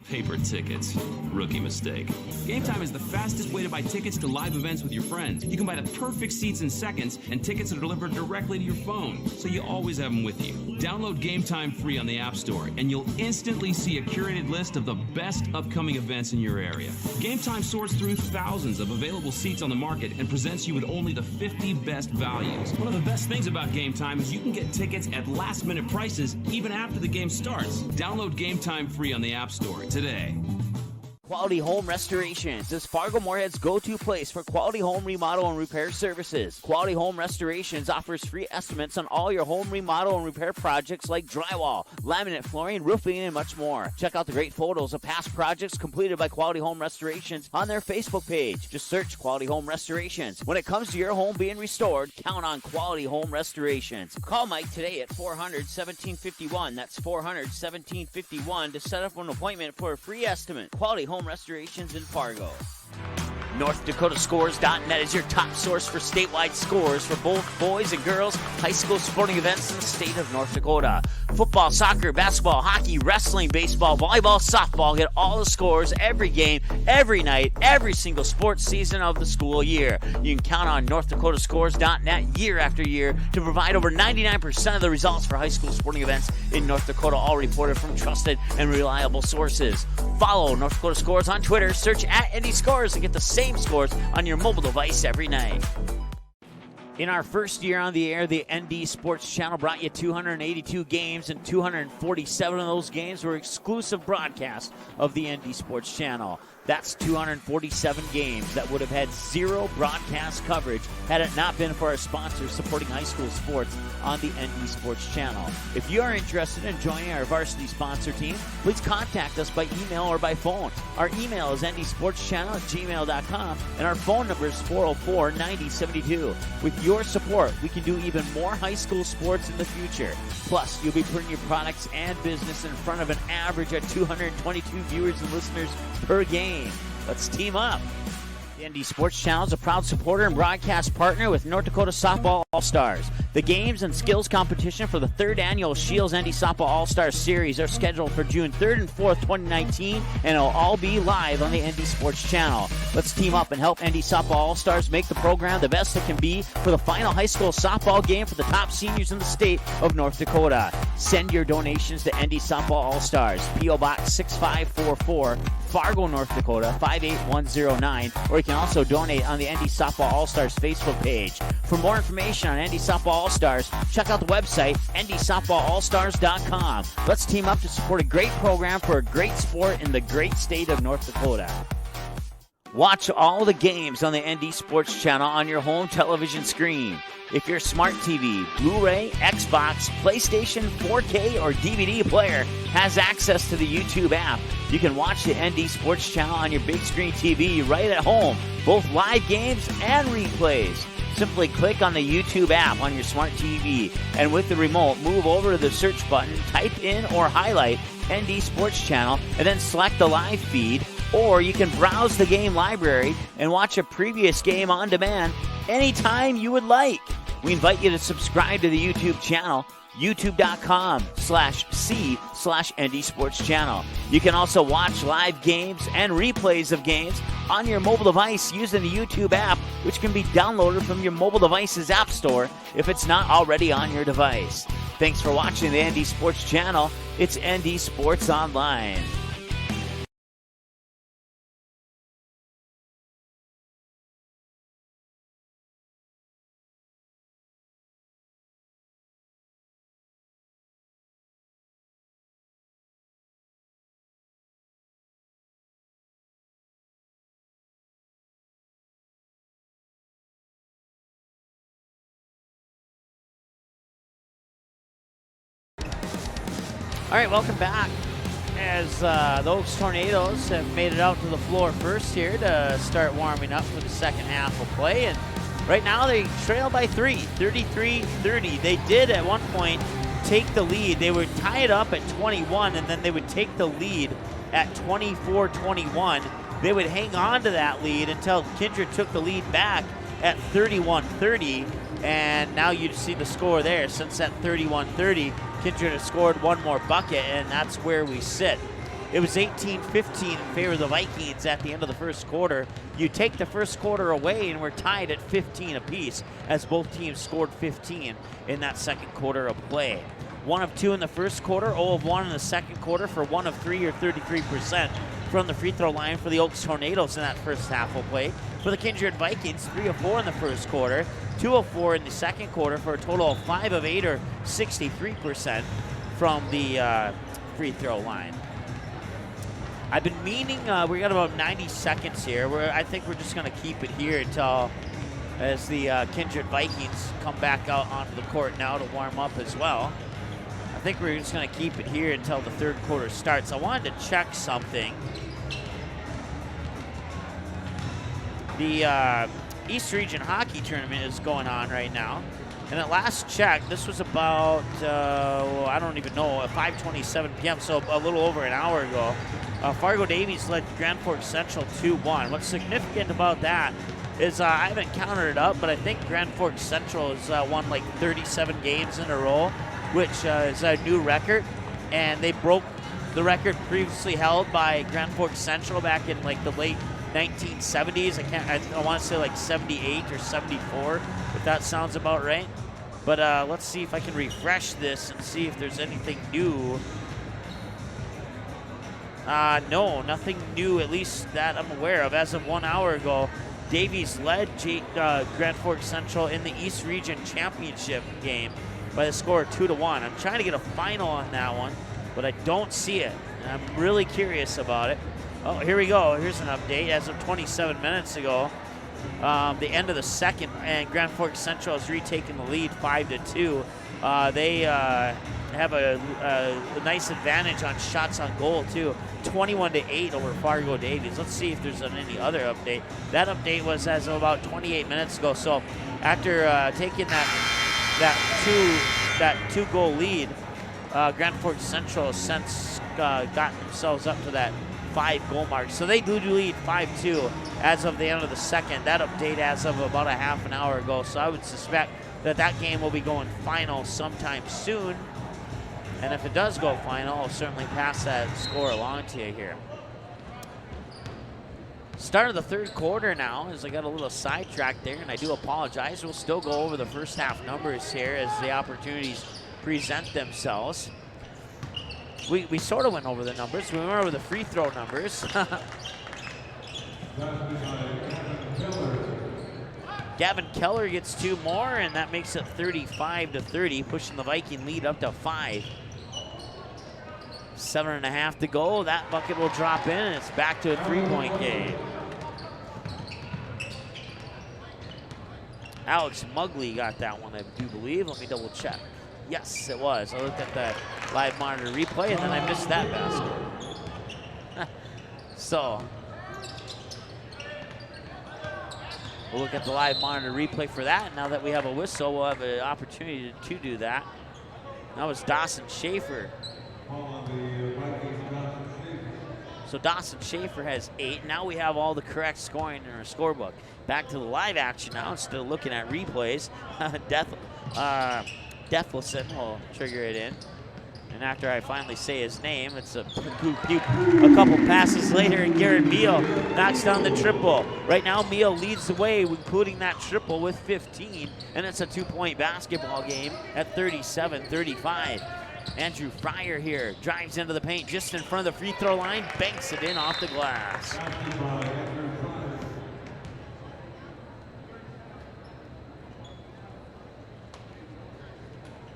Paper tickets. Rookie mistake. Game Time is the fastest way to buy tickets to live events with your friends. You can buy the perfect seats in seconds, and tickets are delivered directly to your phone, so you always have them with you. Download Game Time free on the App Store, and you'll instantly see a curated list of the best upcoming events in your area. Game Time sorts through thousands of available seats on the market and presents you with only the 50 best values. One of the best things about Game Time is you can get tickets at last-minute prices even after the game starts. Download Game Time free on the App Store today. Quality Home Restorations is Fargo Moorhead's go-to place for quality home remodel and repair services. Quality Home Restorations offers free estimates on all your home remodel and repair projects like drywall, laminate flooring, roofing, and much more. Check out the great photos of past projects completed by Quality Home Restorations on their Facebook page. Just search Quality Home Restorations. When it comes to your home being restored, count on Quality Home Restorations. Call Mike today at 400-1751. That's 400-1751 to set up an appointment for a free estimate. Quality Home Restorations in Fargo. NorthDakotaScores.net is your top source for statewide scores for both boys and girls high school sporting events in the state of North Dakota. Football, soccer, basketball, hockey, wrestling, baseball, volleyball, softball. Get all the scores every game, every night, every single sports season of the school year. You can count on NorthDakotaScores.net year after year to provide over 99% of the results for high school sporting events in North Dakota, all reported from trusted and reliable sources. Follow North Dakota Scores on Twitter, search at ND Scores, and get the same scores on your mobile device every night. In our first year on the air, the ND Sports Channel brought you 282 games, and 247 of those games were exclusive broadcasts of the ND Sports Channel. That's 247 games that would have had zero broadcast coverage had it not been for our sponsors supporting high school sports on the ND Sports Channel. If you are interested in joining our varsity sponsor team, please contact us by email or by phone. Our email is ndsportschannel@gmail.com, and our phone number is 404-9072. With your support, we can do even more high school sports in the future. Plus, you'll be putting your products and business in front of an average of 222 viewers and listeners per game. Let's team up. The ND Sports Channel is a proud supporter and broadcast partner with North Dakota Softball All-Stars. The games and skills competition for the 3rd annual Shields ND Softball All-Stars Series are scheduled for June 3rd and 4th, 2019, and it'll all be live on the ND Sports Channel. Let's team up and help ND Softball All-Stars make the program the best it can be for the final high school softball game for the top seniors in the state of North Dakota. Send your donations to ND Softball All-Stars, P.O. Box 6544, Fargo, North Dakota 58109, or you can also donate on the ND Softball All-Stars Facebook page. For more information on ND Softball All-Stars, check out the website ndsoftballallstars.com. Let's team up to support a great program for a great sport in the great state of North Dakota. Watch all the games on the ND Sports Channel on your home television screen. If your smart TV, Blu-ray, Xbox, PlayStation, 4K, or DVD player has access to the YouTube app, you can watch the ND Sports Channel on your big screen TV right at home, both live games and replays. Simply click on the YouTube app on your smart TV, and with the remote, move over to the search button, type in or highlight ND Sports Channel, and then select the live feed. Or you can browse the game library and watch a previous game on demand anytime you would like. We invite you to subscribe to the YouTube channel, youtube.com/c/ND Sports Channel. You can also watch live games and replays of games on your mobile device using the YouTube app, which can be downloaded from your mobile device's app store if it's not already on your device. Thanks for watching the ND Sports Channel. It's ND Sports Online. All right, welcome back. As the Oaks Tornadoes have made it out to the floor first here to start warming up for the second half of play. And right now they trail by 3, 33-30. They did at one point take the lead. They would tie it up at 21, and then they would take the lead at 24-21. They would hang on to that lead until Kindred took the lead back at 31-30. And now you see the score there. Since that 31-30, Kindred has scored one more bucket, and that's where we sit. It was 18-15 in favor of the Vikings at the end of the first quarter. You take the first quarter away, and we're tied at 15 apiece as both teams scored 15 in that second quarter of play. 1 of 2 in the first quarter, 0 of 1 in the second quarter for 1 of 3 or 33% from the free throw line for the Oaks Tornadoes in that first half of play. For the Kindred Vikings, 3 of 4 in the first quarter, 2 of 4 in the second quarter for a total of 5 of 8 or 63% from the free throw line. I've been meaning, we got about 90 seconds here. I think we're just going to keep it here until as the Kindred Vikings come back out onto the court now to warm up as well. I think we're just going to keep it here until the third quarter starts. I wanted to check something. The East Region Hockey Tournament is going on right now. And at last check, this was about, I don't even know, at 5:27 p.m., so a little over an hour ago. Fargo Davies led Grand Forks Central 2-1. What's significant about that is I haven't counted it up, but I think Grand Forks Central has won like 37 games in a row, which is a new record. And they broke the record previously held by Grand Forks Central back in like the late 1970s. I want to say like 78 or 74, if that sounds about right. But let's see if I can refresh this and see if there's anything new. No, nothing new, at least that I'm aware of. As of 1 hour ago, Davies led Grand Forks Central in the East Region Championship game by the score of 2-1. I'm trying to get a final on that one, but I don't see it. And I'm really curious about it. Oh, here we go. Here's an update. As of 27 minutes ago, the end of the second, and Grand Forks Central has retaken the lead 5-2. They have a nice advantage on shots on goal too, 21-8 over Fargo Davies. Let's see if there's any other update. That update was as of about 28 minutes ago. So after taking that two-goal lead, Grand Forks Central has since gotten themselves up to that 5-goal mark. So they do lead 5-2 as of the end of the second. That update as of about a half an hour ago. So I would suspect that game will be going final sometime soon. And if it does go final, I'll certainly pass that score along to you here. Start of the third quarter now, as I got a little sidetracked there, and I do apologize. We'll still go over the first half numbers here as the opportunities present themselves. We sort of went over the numbers. We went over the free throw numbers. Gavin Keller gets 2 more, and that makes it 35-30, pushing the Viking lead up to 5. 7.5 to go. That bucket will drop in, and it's back to a 3-point game. Alex Mugley got that one, I do believe. Let me double check. Yes, it was. I looked at the live monitor replay, and then I missed that basket. So we'll look at the live monitor replay for that. Now that we have a whistle, we'll have an opportunity to do that. That was Dawson Schaefer. So Dawson Schaefer has 8. Now we have all the correct scoring in our scorebook. Back to the live action now instead of looking at replays. Deathlison will trigger it in. And after I finally say his name, it's a couple passes later, and Garrett Meal knocks down the triple. Right now, Meal leads the way, including that triple with 15, and it's a 2-point basketball game at 37-35. Andrew Fryer here drives into the paint just in front of the free throw line, banks it in off the glass.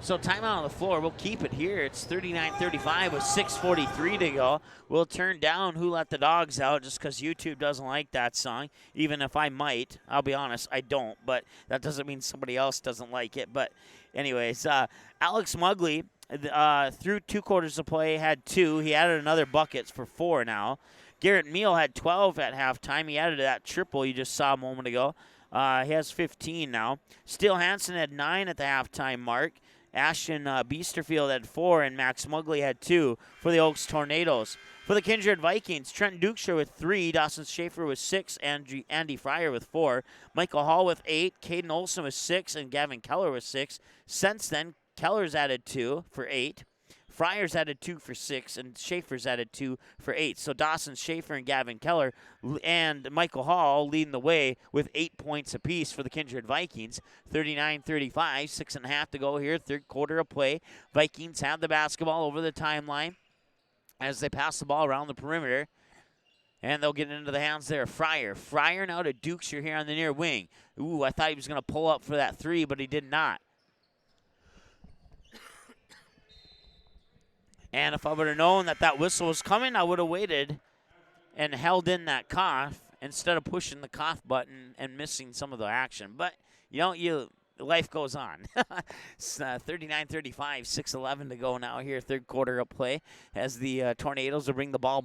So timeout on the floor. We'll keep it here. It's 39-35 with 6:43 to go. We'll turn down Who Let the Dogs Out just because YouTube doesn't like that song, even if I might. I'll be honest, I don't, but that doesn't mean somebody else doesn't like it. But anyways, Alex Mugley, through 2 quarters of play, had 2. He added another bucket for 4 now. Garrett Meal had 12 at halftime. He added that triple you just saw a moment ago. He has 15 now. Steele Hansen had 9 at the halftime mark. Ashton Biesterfield had 4, and Max Mugley had 2 for the Oaks Tornadoes. For the Kindred Vikings, Trent Dukeshire with 3, Dawson Schaefer with 6, Andy Fryer with 4, Michael Hall with 8, Caden Olson with 6, and Gavin Keller with 6. Since then, Keller's added 2 for 8. Fryer's added 2 for 6, and Schaefer's added 2 for 8. So Dawson Schaefer and Gavin Keller and Michael Hall leading the way with 8 points apiece for the Kindred Vikings. 39-35, 6.5 to go here, third quarter of play. Vikings have the basketball over the timeline as they pass the ball around the perimeter. And they'll get into the hands there of Fryer. Fryer now to Dukeshire here on the near wing. Ooh, I thought he was going to pull up for that 3, but he did not. And if I would have known that whistle was coming, I would have waited and held in that cough instead of pushing the cough button and missing some of the action. But, life goes on. It's 39-35, 6:11 to go now here, third quarter of play, as the Tornadoes will bring the ball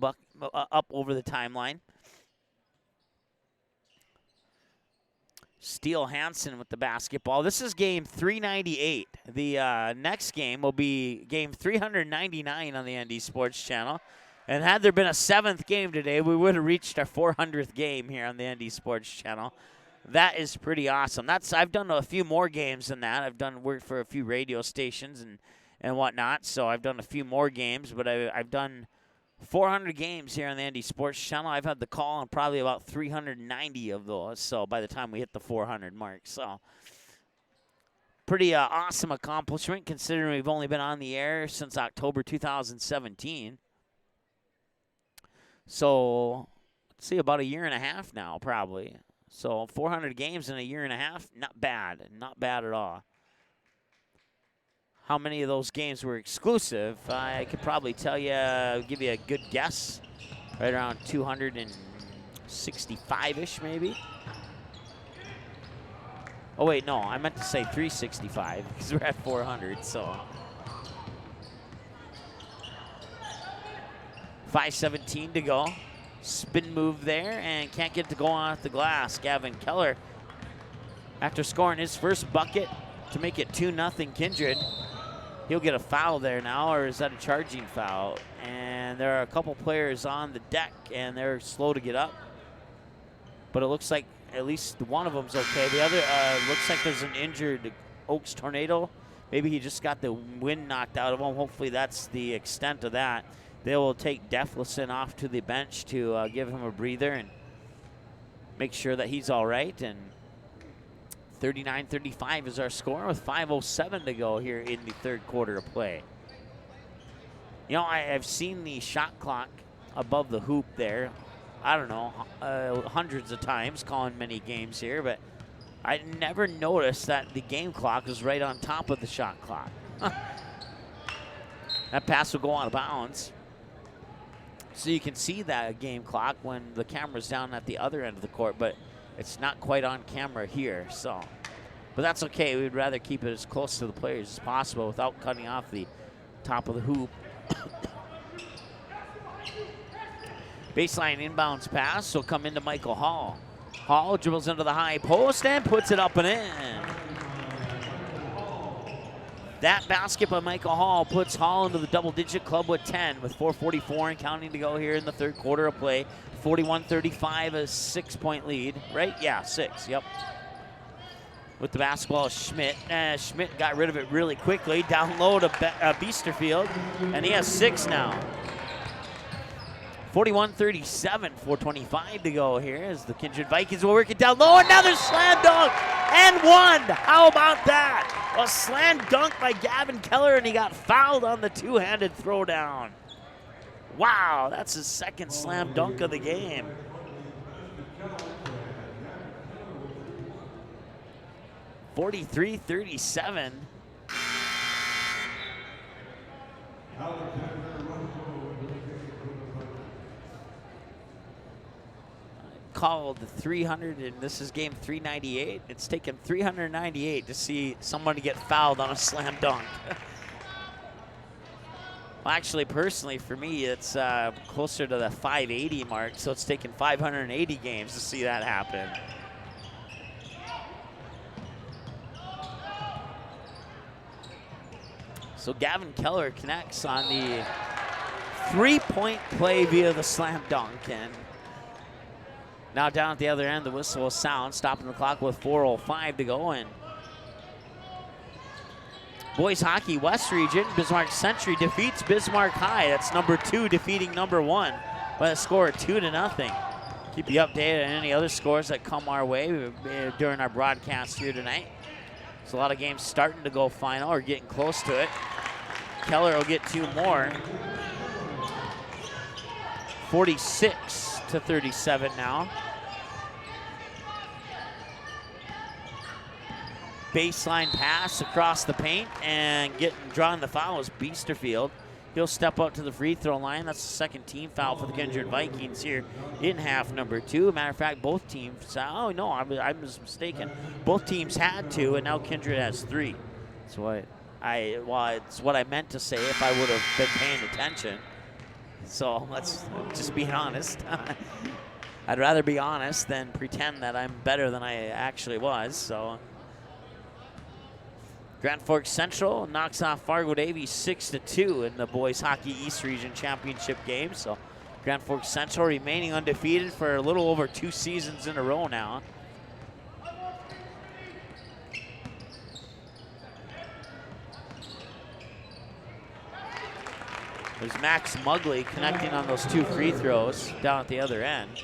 up over the timeline. Steele Hansen with the basketball. This is game 398. The next game will be game 399 on the ND Sports Channel. And had there been a 7th game today, we would have reached our 400th game here on the ND Sports Channel. That is pretty awesome. I've done a few more games than that. I've done work for a few radio stations and whatnot, so I've done a few more games, but I've done 400 games here on the ND Sports Channel. I've had the call on probably about 390 of those, so by the time we hit the 400 mark. So pretty awesome accomplishment considering we've only been on the air since October 2017. So let's see, about a year and a half now probably. So 400 games in a year and a half, not bad. Not bad at all. How many of those games were exclusive? I could probably tell you, give you a good guess. Right around 265-ish, maybe. Oh, wait, no. I meant to say 365 because we're at 400, so. 5:17 to go. Spin move there and can't get it to go off the glass. Gavin Keller, after scoring his first bucket to make it 2-0 Kindred, he'll get a foul there now, or is that a charging foul? And there are a couple players on the deck, and they're slow to get up. But it looks like at least one of them's okay. The other looks like there's an injured Oaks Tornado. Maybe he just got the wind knocked out of him. Hopefully that's the extent of that. They will take Deflison off to the bench to give him a breather and make sure that he's all right. And 39-35 is our score with 5:07 to go here in the third quarter of play. You know, I've seen the shot clock above the hoop there, I don't know, hundreds of times, calling many games here, but I never noticed that the game clock was right on top of the shot clock. That pass will go out of bounds. So you can see that game clock when the camera's down at the other end of the court, but it's not quite on camera here, so. But that's okay. We'd rather keep it as close to the players as possible without cutting off the top of the hoop. Baseline inbounds pass will come into Michael Hall. Hall dribbles into the high post and puts it up and in. That basket by Michael Hall puts Hall into the double-digit club with 10, with 4:44 and counting to go here in the third quarter of play. 41-35, a 6-point lead, right? Yeah, 6, yep. With the basketball, Schmidt. Schmidt got rid of it really quickly. Down low to Biesterfield, and he has 6 now. 41-37, 4:25 to go here as the Kindred Vikings will work it down low. Another slam dunk and one. How about that? A slam dunk by Gavin Keller, and he got fouled on the two-handed throwdown. Wow, that's his second slam dunk of the game. (43-37). Called 300, and this is game 398. It's taken 398 to see someone get fouled on a slam dunk. Well, actually, personally, for me, it's closer to the 580 mark, so it's taken 580 games to see that happen. So Gavin Keller connects on the three-point play via the slam dunk, and now down at the other end, the whistle will sound, stopping the clock with 4:05 to go. And boys hockey West Region, Bismarck Century defeats Bismarck High. That's number 2 defeating number 1 by a score of 2-0. Keep you updated on any other scores that come our way during our broadcast here tonight. There's a lot of games starting to go final or getting close to it. Keller will get 2 more. 46-37 now. Baseline pass across the paint, and drawing the foul is Biesterfield. He'll step up to the free throw line. That's the second team foul for the Kindred Vikings here in half number 2. Matter of fact, both teams, oh no, I was mistaken. Both teams had 2, and now Kindred has 3. That's what it's what I meant to say if I would have been paying attention. So let's just be honest. I'd rather be honest than pretend that I'm better than I actually was. So Grand Forks Central knocks off Fargo Davies 6-2 in the boys hockey East Region Championship game. So Grand Forks Central remaining undefeated for a little over 2 seasons in a row now. There's Max Mugley connecting on those 2 free throws down at the other end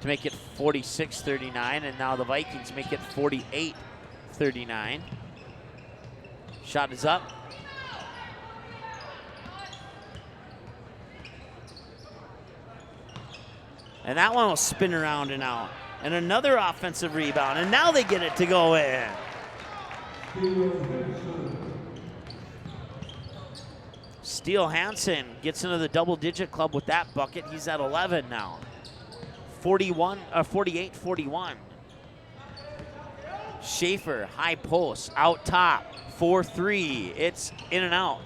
to make it 46-39, and now the Vikings make it 48-39. Shot is up. And that one will spin around and out. And another offensive rebound, and now they get it to go in. Steele Hansen gets into the double-digit club with that bucket. He's at 11 now. 48-41. Schaefer, high post, out top, 4-3. It's in and out.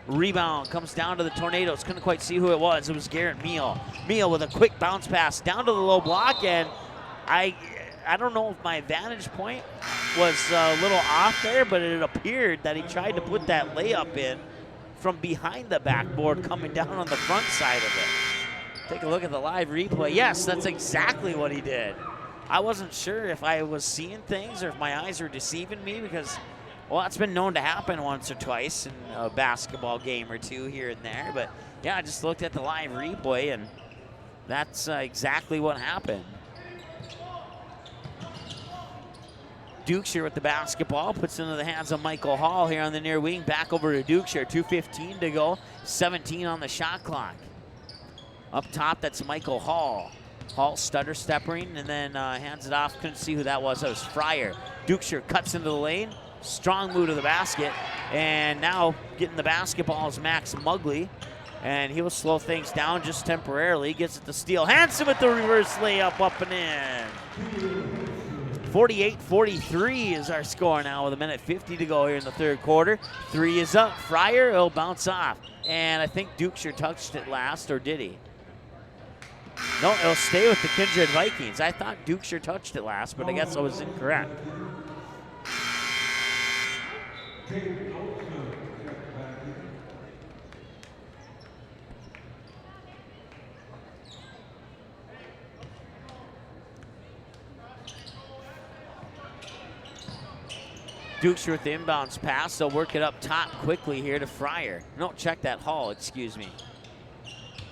Rebound comes down to the Tornadoes. Couldn't quite see who it was. It was Garrett Meal. Meal with a quick bounce pass down to the low block, and I don't know if my vantage point was a little off there, but it appeared that he tried to put that layup in from behind the backboard coming down on the front side of it. Take a look at the live replay. Yes, that's exactly what he did. I wasn't sure if I was seeing things or if my eyes were deceiving me because, well, that's been known to happen once or twice in a basketball game or two here and there. But, yeah, I just looked at the live replay, and that's exactly what happened. Dukeshire with the basketball, puts it into the hands of Michael Hall here on the near wing. Back over to Dukeshire, 2:15 to go, 17 on the shot clock. Up top, that's Michael Hall. Hall stutter stepping and then hands it off. Couldn't see who that was. That was Fryer. Dukeshire cuts into the lane. Strong move to the basket. And now getting the basketball is Max Mugley. And he'll slow things down just temporarily. Gets it to Steele. Hansen with the reverse layup up and in. 48-43 is our score now with 1:50 to go here in the third quarter. Three is up. Fryer, it'll bounce off. And I think Dukeshire touched it last, or did he? No, it'll stay with the Kindred Vikings. I thought Dukeshire touched it last, but I guess I was incorrect. Dukeshire with the inbounds pass. They'll work it up top quickly here to Fryer. No, check that. Hall, excuse me.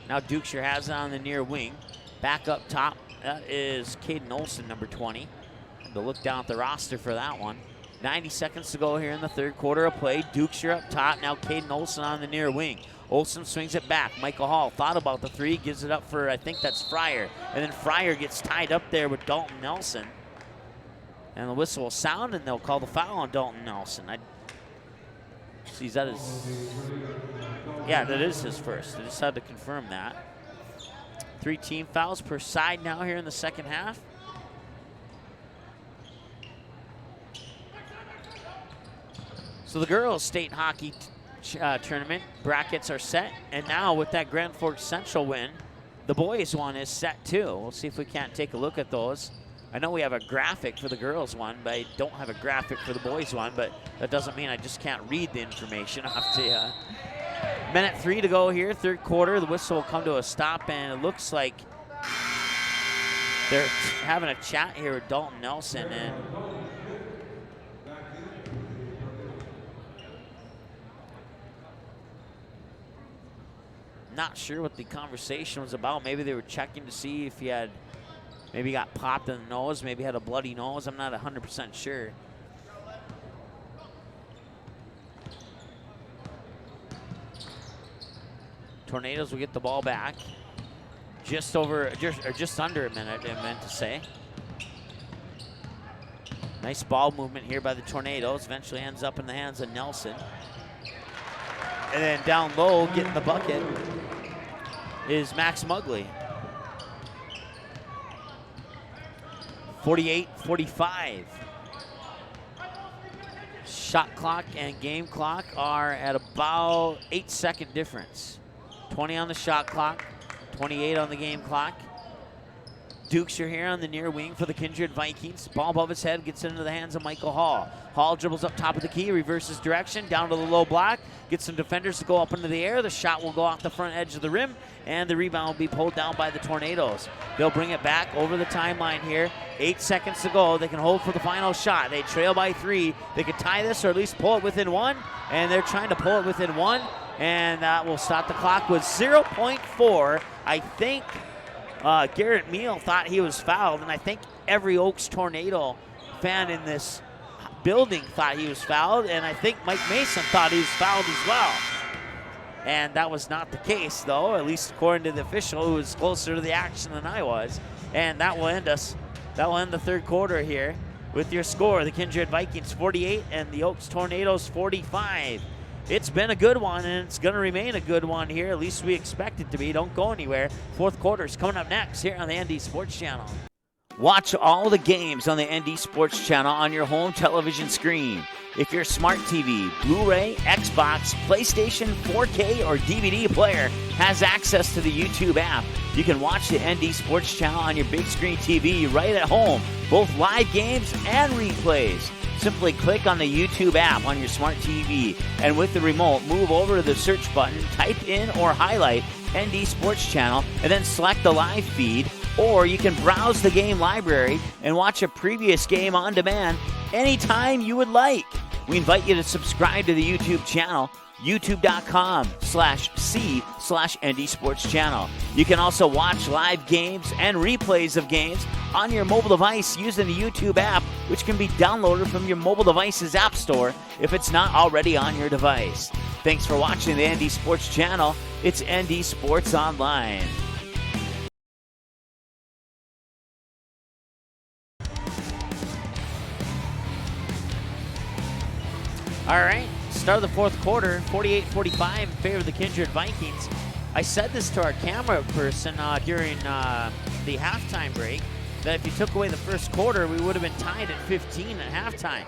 Now Dukeshire has it on the near wing. Back up top, that is Caden Olson, number 20. They'll look down at the roster for that one. 90 seconds to go here in the third quarter of play. Dukeshire up top, now Caden Olson on the near wing. Olson swings it back. Michael Hall thought about the three, gives it up for, I think that's Fryer. And then Fryer gets tied up there with Dalton Nelson. And the whistle will sound, and they'll call the foul on Dalton Nelson. Is that his? Yeah, that is his first. I just had to confirm that. 3 team fouls per side now here in the second half. So the girls' state hockey tournament brackets are set, and now with that Grand Forks Central win, the boys' one is set too. We'll see if we can't take a look at those. I know we have a graphic for the girls' one, but I don't have a graphic for the boys' one, but that doesn't mean I just can't read the information. I'll have to, 1:03 to go here, third quarter. The whistle will come to a stop, and it looks like they're having a chat here with Dalton Nelson. And not sure what the conversation was about. Maybe they were checking to see if he had maybe got popped in the nose, maybe had a bloody nose. I'm not 100% sure. Tornadoes will get the ball back. Just under a minute, I meant to say. Nice ball movement here by the Tornadoes. Eventually ends up in the hands of Nelson. And then down low, getting the bucket, is Max Mugley. 48-45. Shot clock and game clock are at about 8-second difference. 20 on the shot clock, 28 on the game clock. Dukeshire here on the near wing for the Kindred Vikings. Ball above his head, gets into the hands of Michael Hall. Hall dribbles up top of the key, reverses direction, down to the low block, gets some defenders to go up into the air. The shot will go off the front edge of the rim, and the rebound will be pulled down by the Tornadoes. They'll bring it back over the timeline here. 8 seconds to go. They can hold for the final shot. They trail by 3. They could tie this or at least pull it within 1, and they're trying to pull it within 1, and that will stop the clock with 0.4. I think Garrett Meal thought he was fouled, and I think every Oaks Tornado fan in this building thought he was fouled, and I think Mike Mason thought he was fouled as well. And that was not the case, though, at least according to the official, who was closer to the action than I was. And that will end us That will end the third quarter here with your score. The Kindred Vikings 48 and the Oaks Tornadoes 45. It's been a good one, and it's going to remain a good one here. At least we expect it to be. Don't go anywhere. Fourth quarter is coming up next here on the ND Sports Channel. Watch all the games on the ND Sports Channel on your home television screen. If your smart TV, Blu-ray, Xbox, PlayStation, 4K, or DVD player has access to the YouTube app, you can watch the ND Sports Channel on your big screen TV right at home, both live games and replays. Simply click on the YouTube app on your smart TV, and with the remote, move over to the search button, type in or highlight ND Sports Channel, and then select the live feed. Or you can browse the game library and watch a previous game on demand anytime you would like. We invite you to subscribe to the YouTube channel, youtube.com/c/ND Sports Channel. You can also watch live games and replays of games on your mobile device using the YouTube app, which can be downloaded from your mobile device's app store if it's not already on your device. Thanks for watching the ND Sports Channel. It's ND Sports Online. All right, start of the fourth quarter, 48-45 in favor of the Kindred Vikings. I said this to our camera person during the halftime break, that if you took away the first quarter, we would have been tied at 15 at halftime.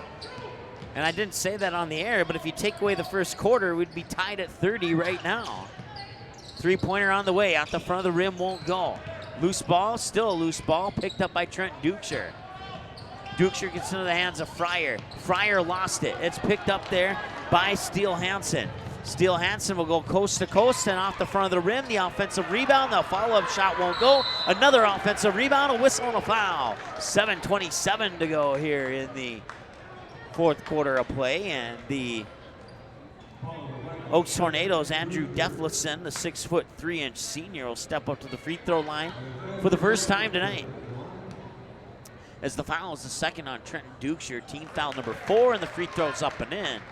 And I didn't say that on the air, but if you take away the first quarter, we'd be tied at 30 right now. Three-pointer on the way, out the front of the rim, won't go. Loose ball, still a loose ball, picked up by Trent Dukeshire. Dukeshire gets into the hands of Fryer. Fryer lost it. It's picked up there by Steele Hansen. Steele Hansen will go coast to coast and off the front of the rim. The offensive rebound. The follow-up shot won't go. Another offensive rebound, a whistle and a foul. 7:27 to go here in the fourth quarter of play. And the Oaks Tornadoes, Andrew Deflison, the 6'3" senior, will step up to the free throw line for the first time tonight. As the foul is the second on Trenton Dukeshire, team foul number 4, and the free throw's up and in.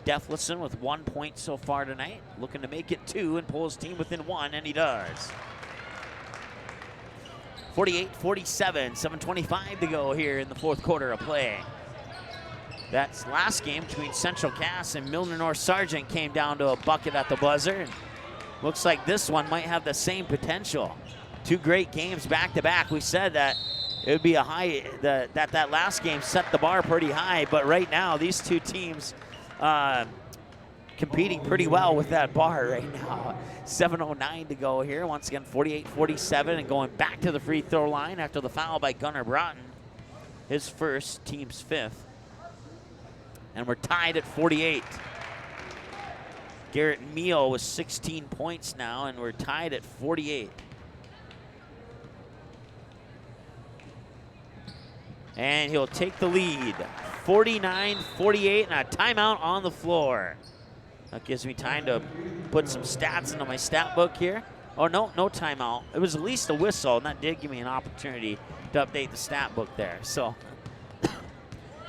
Deflison with 1 point so far tonight, looking to make it 2 and pull his team within 1, and he does. 48-47, 7:25 to go here in the fourth quarter of play. That last game between Central Cass and Milner North Sargent came down to a bucket at the buzzer. And looks like this one might have the same potential. Two great games back to back. We said that it would be a high, that last game set the bar pretty high, but right now these two teams competing pretty well with that bar right now. 7:09 to go here. Once again, 48-47, and going back to the free throw line after the foul by Gunnar Broughton. His first, team's 5th. And we're tied at 48. Garrett Meehl with 16 points now, and we're tied at 48. And he'll take the lead, 49-48, and a timeout on the floor. That gives me time to put some stats into my stat book here. Oh, no timeout. It was at least a whistle, and that did give me an opportunity to update the stat book there. So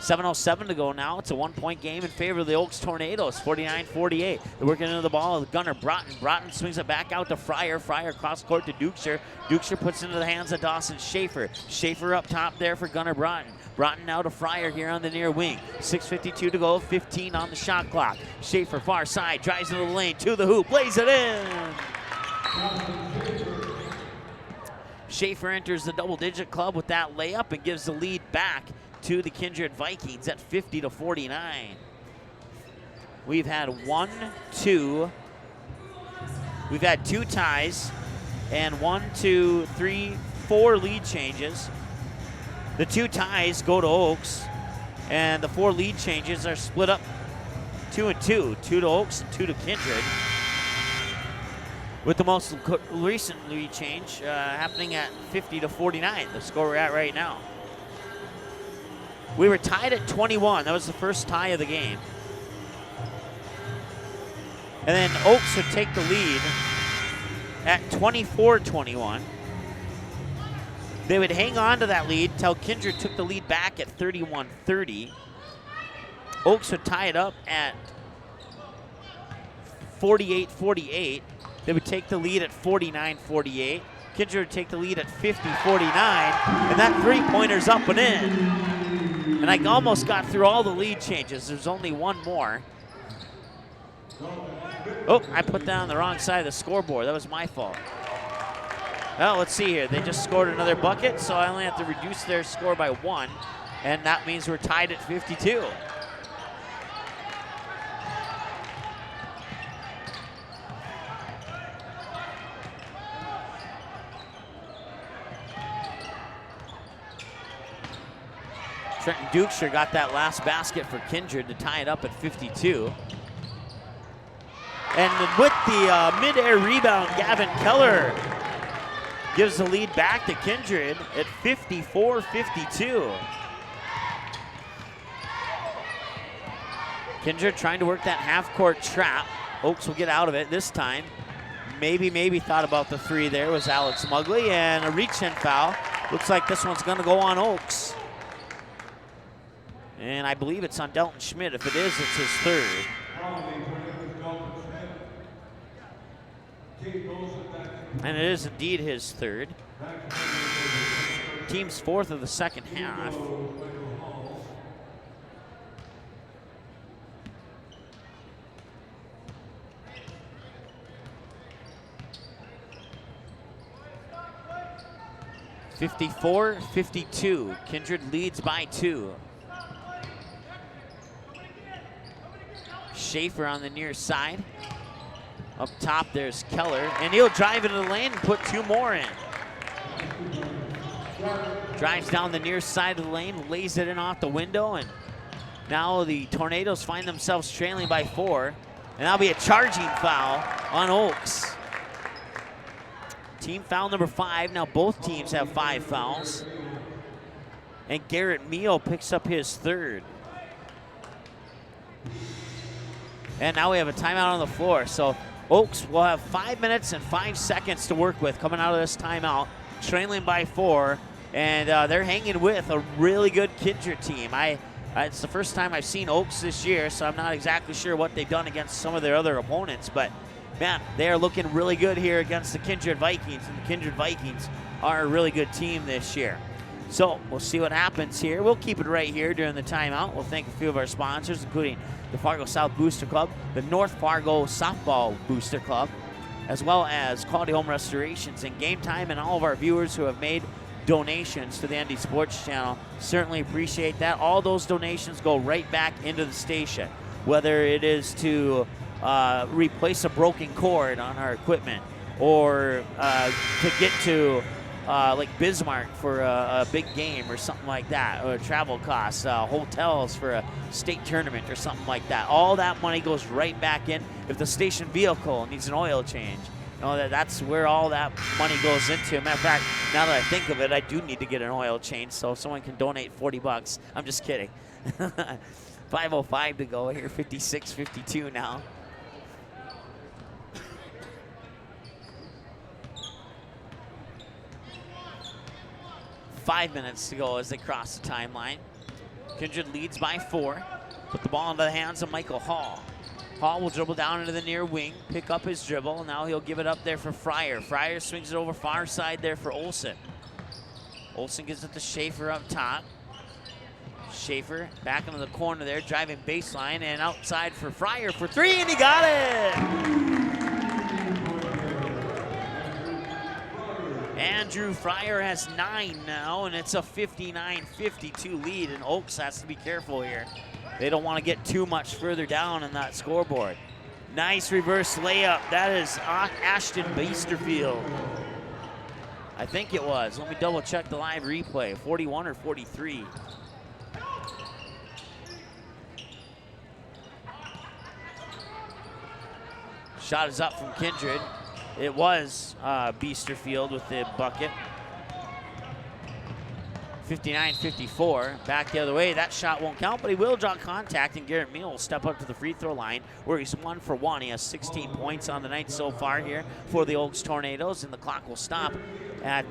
7:07 to go now. It's a 1-point game in favor of the Oaks Tornadoes, 49-48. They're working into the ball with Gunnar Broughton. Broughton swings it back out to Fryer. Fryer cross court to Dukeshire. Dukeshire puts it into the hands of Dawson Schaefer. Schaefer up top there for Gunnar Broughton. Broughton now to Fryer here on the near wing. 6:52 to go, 15 on the shot clock. Schaefer far side, drives into the lane, to the hoop, lays it in. Schaefer enters the double-digit club with that layup and gives the lead back to the Kindred Vikings at 50-49. We've had two ties and 4 lead changes. The 2 ties go to Oaks, and the 4 lead changes are split up 2 and 2. 2 to Oaks and 2 to Kindred, with the most recent lead change happening at 50-49, the score we're at right now. We were tied at 21. That was the first tie of the game. And then Oaks would take the lead at 24-21. They would hang on to that lead until Kindred took the lead back at 31-30. Oaks would tie it up at 48-48. They would take the lead at 49-48. Kindred take the lead at 50-49, and that three-pointer's up and in. And I almost got through all the lead changes. There's only one more. Oh, I put that on the wrong side of the scoreboard. That was my fault. Well, let's see here. They just scored another bucket, so I only have to reduce their score by 1, and that means we're tied at 52. Trenton Dukeshire got that last basket for Kindred to tie it up at 52. And with the mid-air rebound, Gavin Keller gives the lead back to Kindred at 54-52. Kindred trying to work that half-court trap. Oaks will get out of it this time. Maybe thought about the three there was Alex Mugley, and a reach-in foul. Looks like this one's gonna go on Oaks. And I believe it's on Delton Schmidt. If it is, it's his third. And it is indeed his third. Team's fourth of the second half. (54-52). Kindred leads by 2. Schaefer on the near side. Up top, there's Keller, and he'll drive into the lane and put 2 more in. Drives down the near side of the lane, lays it in off the window, and now the Tornadoes find themselves trailing by 4, and that'll be a charging foul on Oaks. Team foul number 5. Now both teams have 5 fouls. And Garrett Meehl picks up his third. And now we have a timeout on the floor. So Oaks will have 5 minutes and 5 seconds to work with coming out of this timeout, trailing by 4. And they're hanging with a really good Kindred team. It's the first time I've seen Oaks this year, so I'm not exactly sure what they've done against some of their other opponents. But, man, they are looking really good here against the Kindred Vikings. And the Kindred Vikings are a really good team this year. So we'll see what happens here. We'll keep it right here during the timeout. We'll thank a few of our sponsors, including the Fargo South Booster Club, the North Fargo Softball Booster Club, as well as Quality Home Restorations and Game Time, and all of our viewers who have made donations to the ND Sports Channel. Certainly appreciate that. All those donations go right back into the station, whether it is to replace a broken cord on our equipment, or to get to like Bismarck for a big game or something like that, or travel costs, hotels for a state tournament or something like that. All that money goes right back in. If the station vehicle needs an oil change, you know, that's where all that money goes into. Matter of fact, now that I think of it, I do need to get an oil change, so if someone can donate $40, I'm just kidding. 5:05 to go here, 56-52 now. Five minutes to go as they cross the timeline. Kindred leads by 4. Put the ball into the hands of Michael Hall. Hall will dribble down into the near wing, pick up his dribble. Now he'll give it up there for Fryer. Fryer swings it over far side there for Olsen. Olsen gives it to Schaefer up top. Schaefer back into the corner there, driving baseline, and outside for Fryer for 3, and he got it! Andrew Fryer has 9 now, and it's a 59-52 lead, and Oaks has to be careful here. They don't want to get too much further down in that scoreboard. Nice reverse layup. That is Ashton Biesterfield. I think it was. Let me double check the live replay. 41 or 43. Shot is up from Kindred. It was Biesterfield with the bucket. 59-54, back the other way. That shot won't count, but he will draw contact, and Garrett Meehl will step up to the free throw line where he's 1 for 1. He has 16 points on the night so far here for the Oaks Tornadoes, and the clock will stop at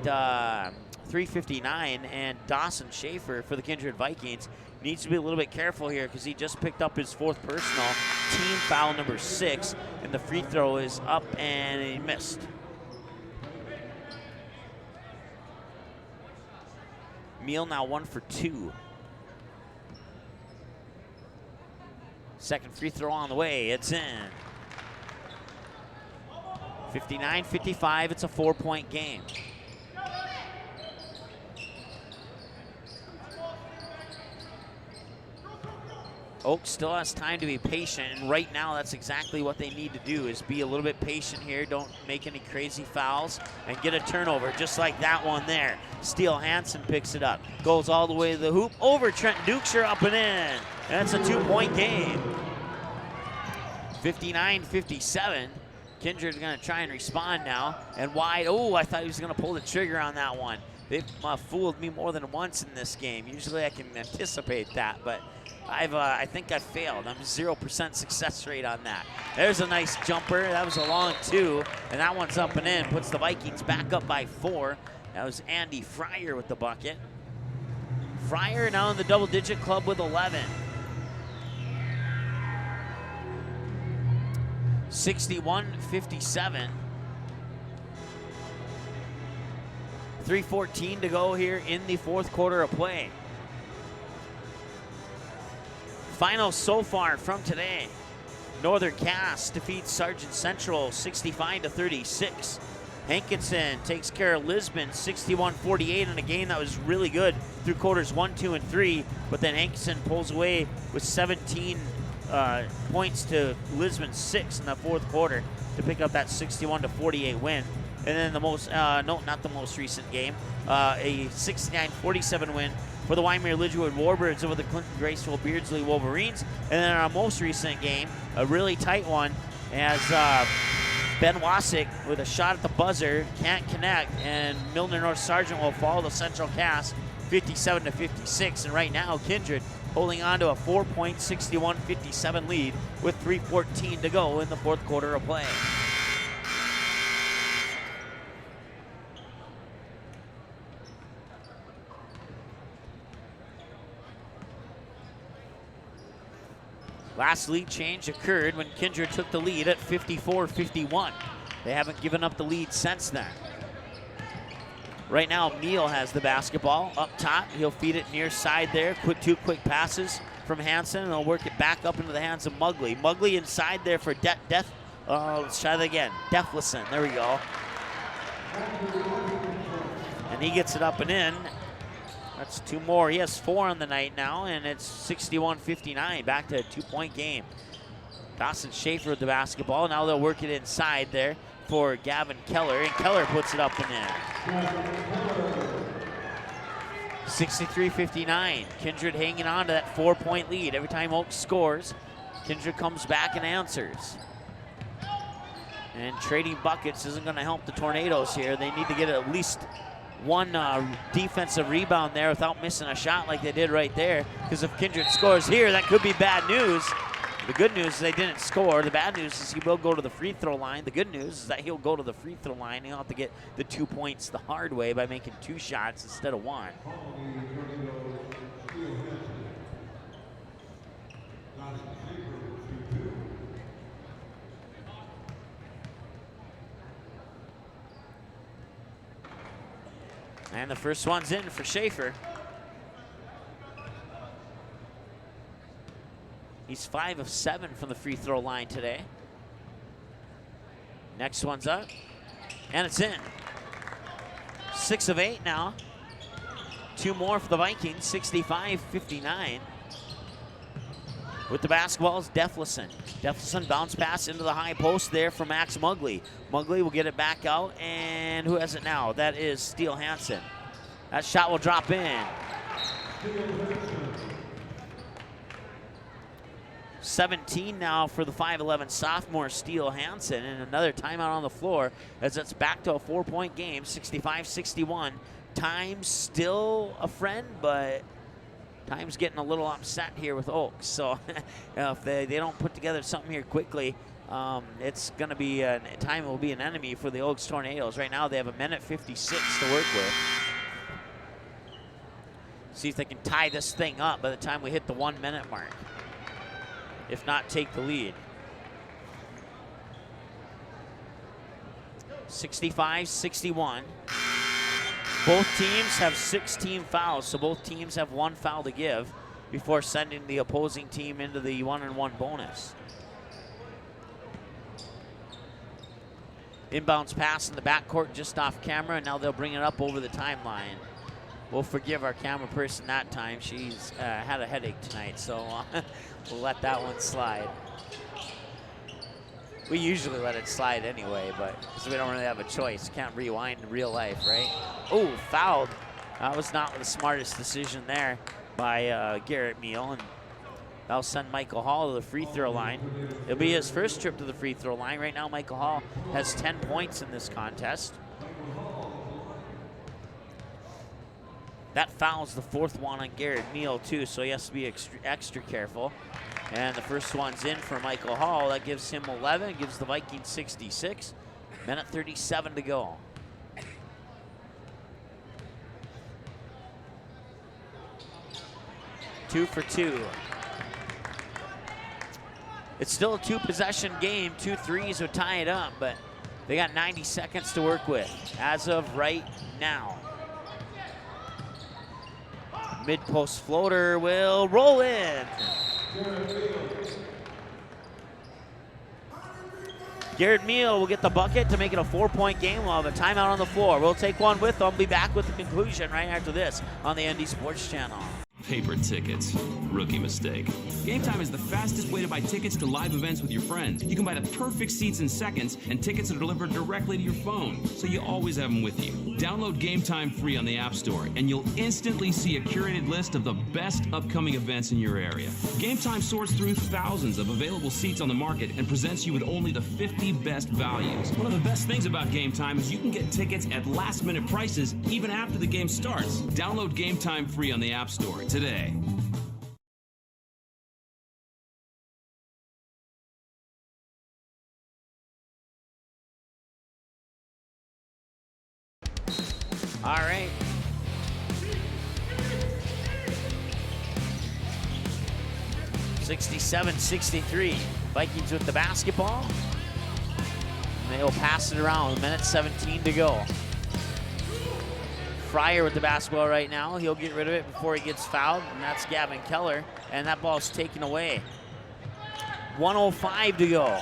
3:59, and Dawson Schaefer for the Kindred Vikings needs to be a little bit careful here because he just picked up his 4th personal, team foul number 6, and the free throw is up and he missed. Meal now 1 for 2. Second free throw on the way, it's in. 59-55, it's a 4-point game. Oak still has time to be patient, and right now that's exactly what they need to do, is be a little bit patient here, don't make any crazy fouls, and get a turnover, just like that one there. Steele Hansen picks it up, goes all the way to the hoop, over Trent Dukeshire, up and in. That's a 2-point game. 59-57. Kindred's gonna try and respond now, and wide. Oh, I thought he was gonna pull the trigger on that one. They've fooled me more than once in this game. Usually I can anticipate that, but I think I failed. I'm 0% success rate on that. There's a nice jumper. That was a long 2, and that one's up and in. Puts the Vikings back up by 4. That was Andy Fryer with the bucket. Fryer now in the double-digit club with 11. 61-57. 3:14 to go here in the fourth quarter of play. Finals so far from today. Northern Cass defeats Sargent Central 65-36. Hankinson takes care of Lisbon 61-48 in a game that was really good through quarters 1, 2, and 3, but then Hankinson pulls away with 17 points to Lisbon's 6 in the fourth quarter to pick up that 61-48 win. And then the most, no, not the most recent game, a 69-47 win for the Wyoming Lidgewood Warbirds over the Clinton Graceville Beardsley Wolverines. And then our most recent game, a really tight one, as Ben Wasik with a shot at the buzzer, can't connect, and Milner North Sargent will follow the Central Cass 57-56. And right now, Kindred holding on to a 4-point 61-57 lead with 3:14 to go in the fourth quarter of play. Last lead change occurred when Kindred took the lead at 54-51. They haven't given up the lead since then. Right now, Meal has the basketball up top. He'll feed it near side there. Two quick passes from Hansen, and they'll work it back up into the hands of Mugley. Mugley inside there for let's try that again. Deflison, there we go. And he gets it up and in. That's 2 more. He has 4 on the night now, and it's 61-59, back to a 2-point game. Dawson Schaefer with the basketball. Now they'll work it inside there for Gavin Keller, and Keller puts it up and in. 63-59. Kindred hanging on to that 4-point lead. Every time Oak scores, Kindred comes back and answers. And trading buckets isn't going to help the Tornadoes here. They need to get at least one defensive rebound there without missing a shot like they did right there, because if Kindred scores here, that could be bad news. The good news is they didn't score. The bad news is he will go to the free throw line. The good news is that he'll go to the free throw line. He'll have to get the 2 points the hard way by making 2 shots instead of 1. And the first one's in for Schaefer. He's 5 of 7 from the free throw line today. Next one's up, and it's in. 6 of 8 now. 2 more for the Vikings, 65-59. With the basketball is Deflison. Deflison bounce pass into the high post there for Max Mugley. Mugley will get it back out, and who has it now? That is Steele Hansen. That shot will drop in. 17 now for the 5'11 sophomore Steele Hansen, and another timeout on the floor as it's back to a 4-point game, 65-61. Time's still a friend, but Time's getting a little upset here with Oaks. So if they don't put together something here quickly, it's going to be, Time will be an enemy for the Oaks Tornadoes. Right now they have 1:56 to work with. See if they can tie this thing up by the time we hit the 1-minute mark. If not, take the lead. 65-61. Both teams have 16 fouls, so both teams have 1 foul to give before sending the opposing team into the 1-and-1 bonus. Inbounds pass in the backcourt just off camera, and now they'll bring it up over the timeline. We'll forgive our camera person that time. She's had a headache tonight, so we'll let that one slide. We usually let it slide anyway, but because we don't really have a choice. Can't rewind in real life, right? Oh, fouled. That was not the smartest decision there by Garrett Meal, and that'll send Michael Hall to the free throw line. It'll be his first trip to the free throw line. Right now, Michael Hall has 10 points in this contest. That fouls the 4th one on Garrett Meal too, so he has to be extra careful. And the first one's in for Michael Hall. That gives him 11, it gives the Vikings 66. Minute 37 to go. Two for two. It's still a 2-possession game. 2 threes would tie it up, but they got 90 seconds to work with as of right now. Mid-post floater will roll in. Garrett Meal will get the bucket to make it a 4-point game. We'll have a timeout on the floor. We'll take one with them. Be back with the conclusion right after this on the ND Sports Channel. Paper tickets. Rookie mistake. Game Time is the fastest way to buy tickets to live events with your friends. You can buy the perfect seats in seconds, and tickets are delivered directly to your phone, so you always have them with you. Download Game Time free on the App Store, and you'll instantly see a curated list of the best upcoming events in your area. Game Time sorts through thousands of available seats on the market and presents you with only the 50 best values. One of the best things about Game Time is you can get tickets at last-minute prices even after the game starts. Download Game Time free on the App Store today. All right. (67-63). Vikings with the basketball. And they'll pass it around. 1:17 to go. Fryer with the basketball right now. He'll get rid of it before he gets fouled, and that's Gavin Keller. And that ball's taken away. 1:05 to go.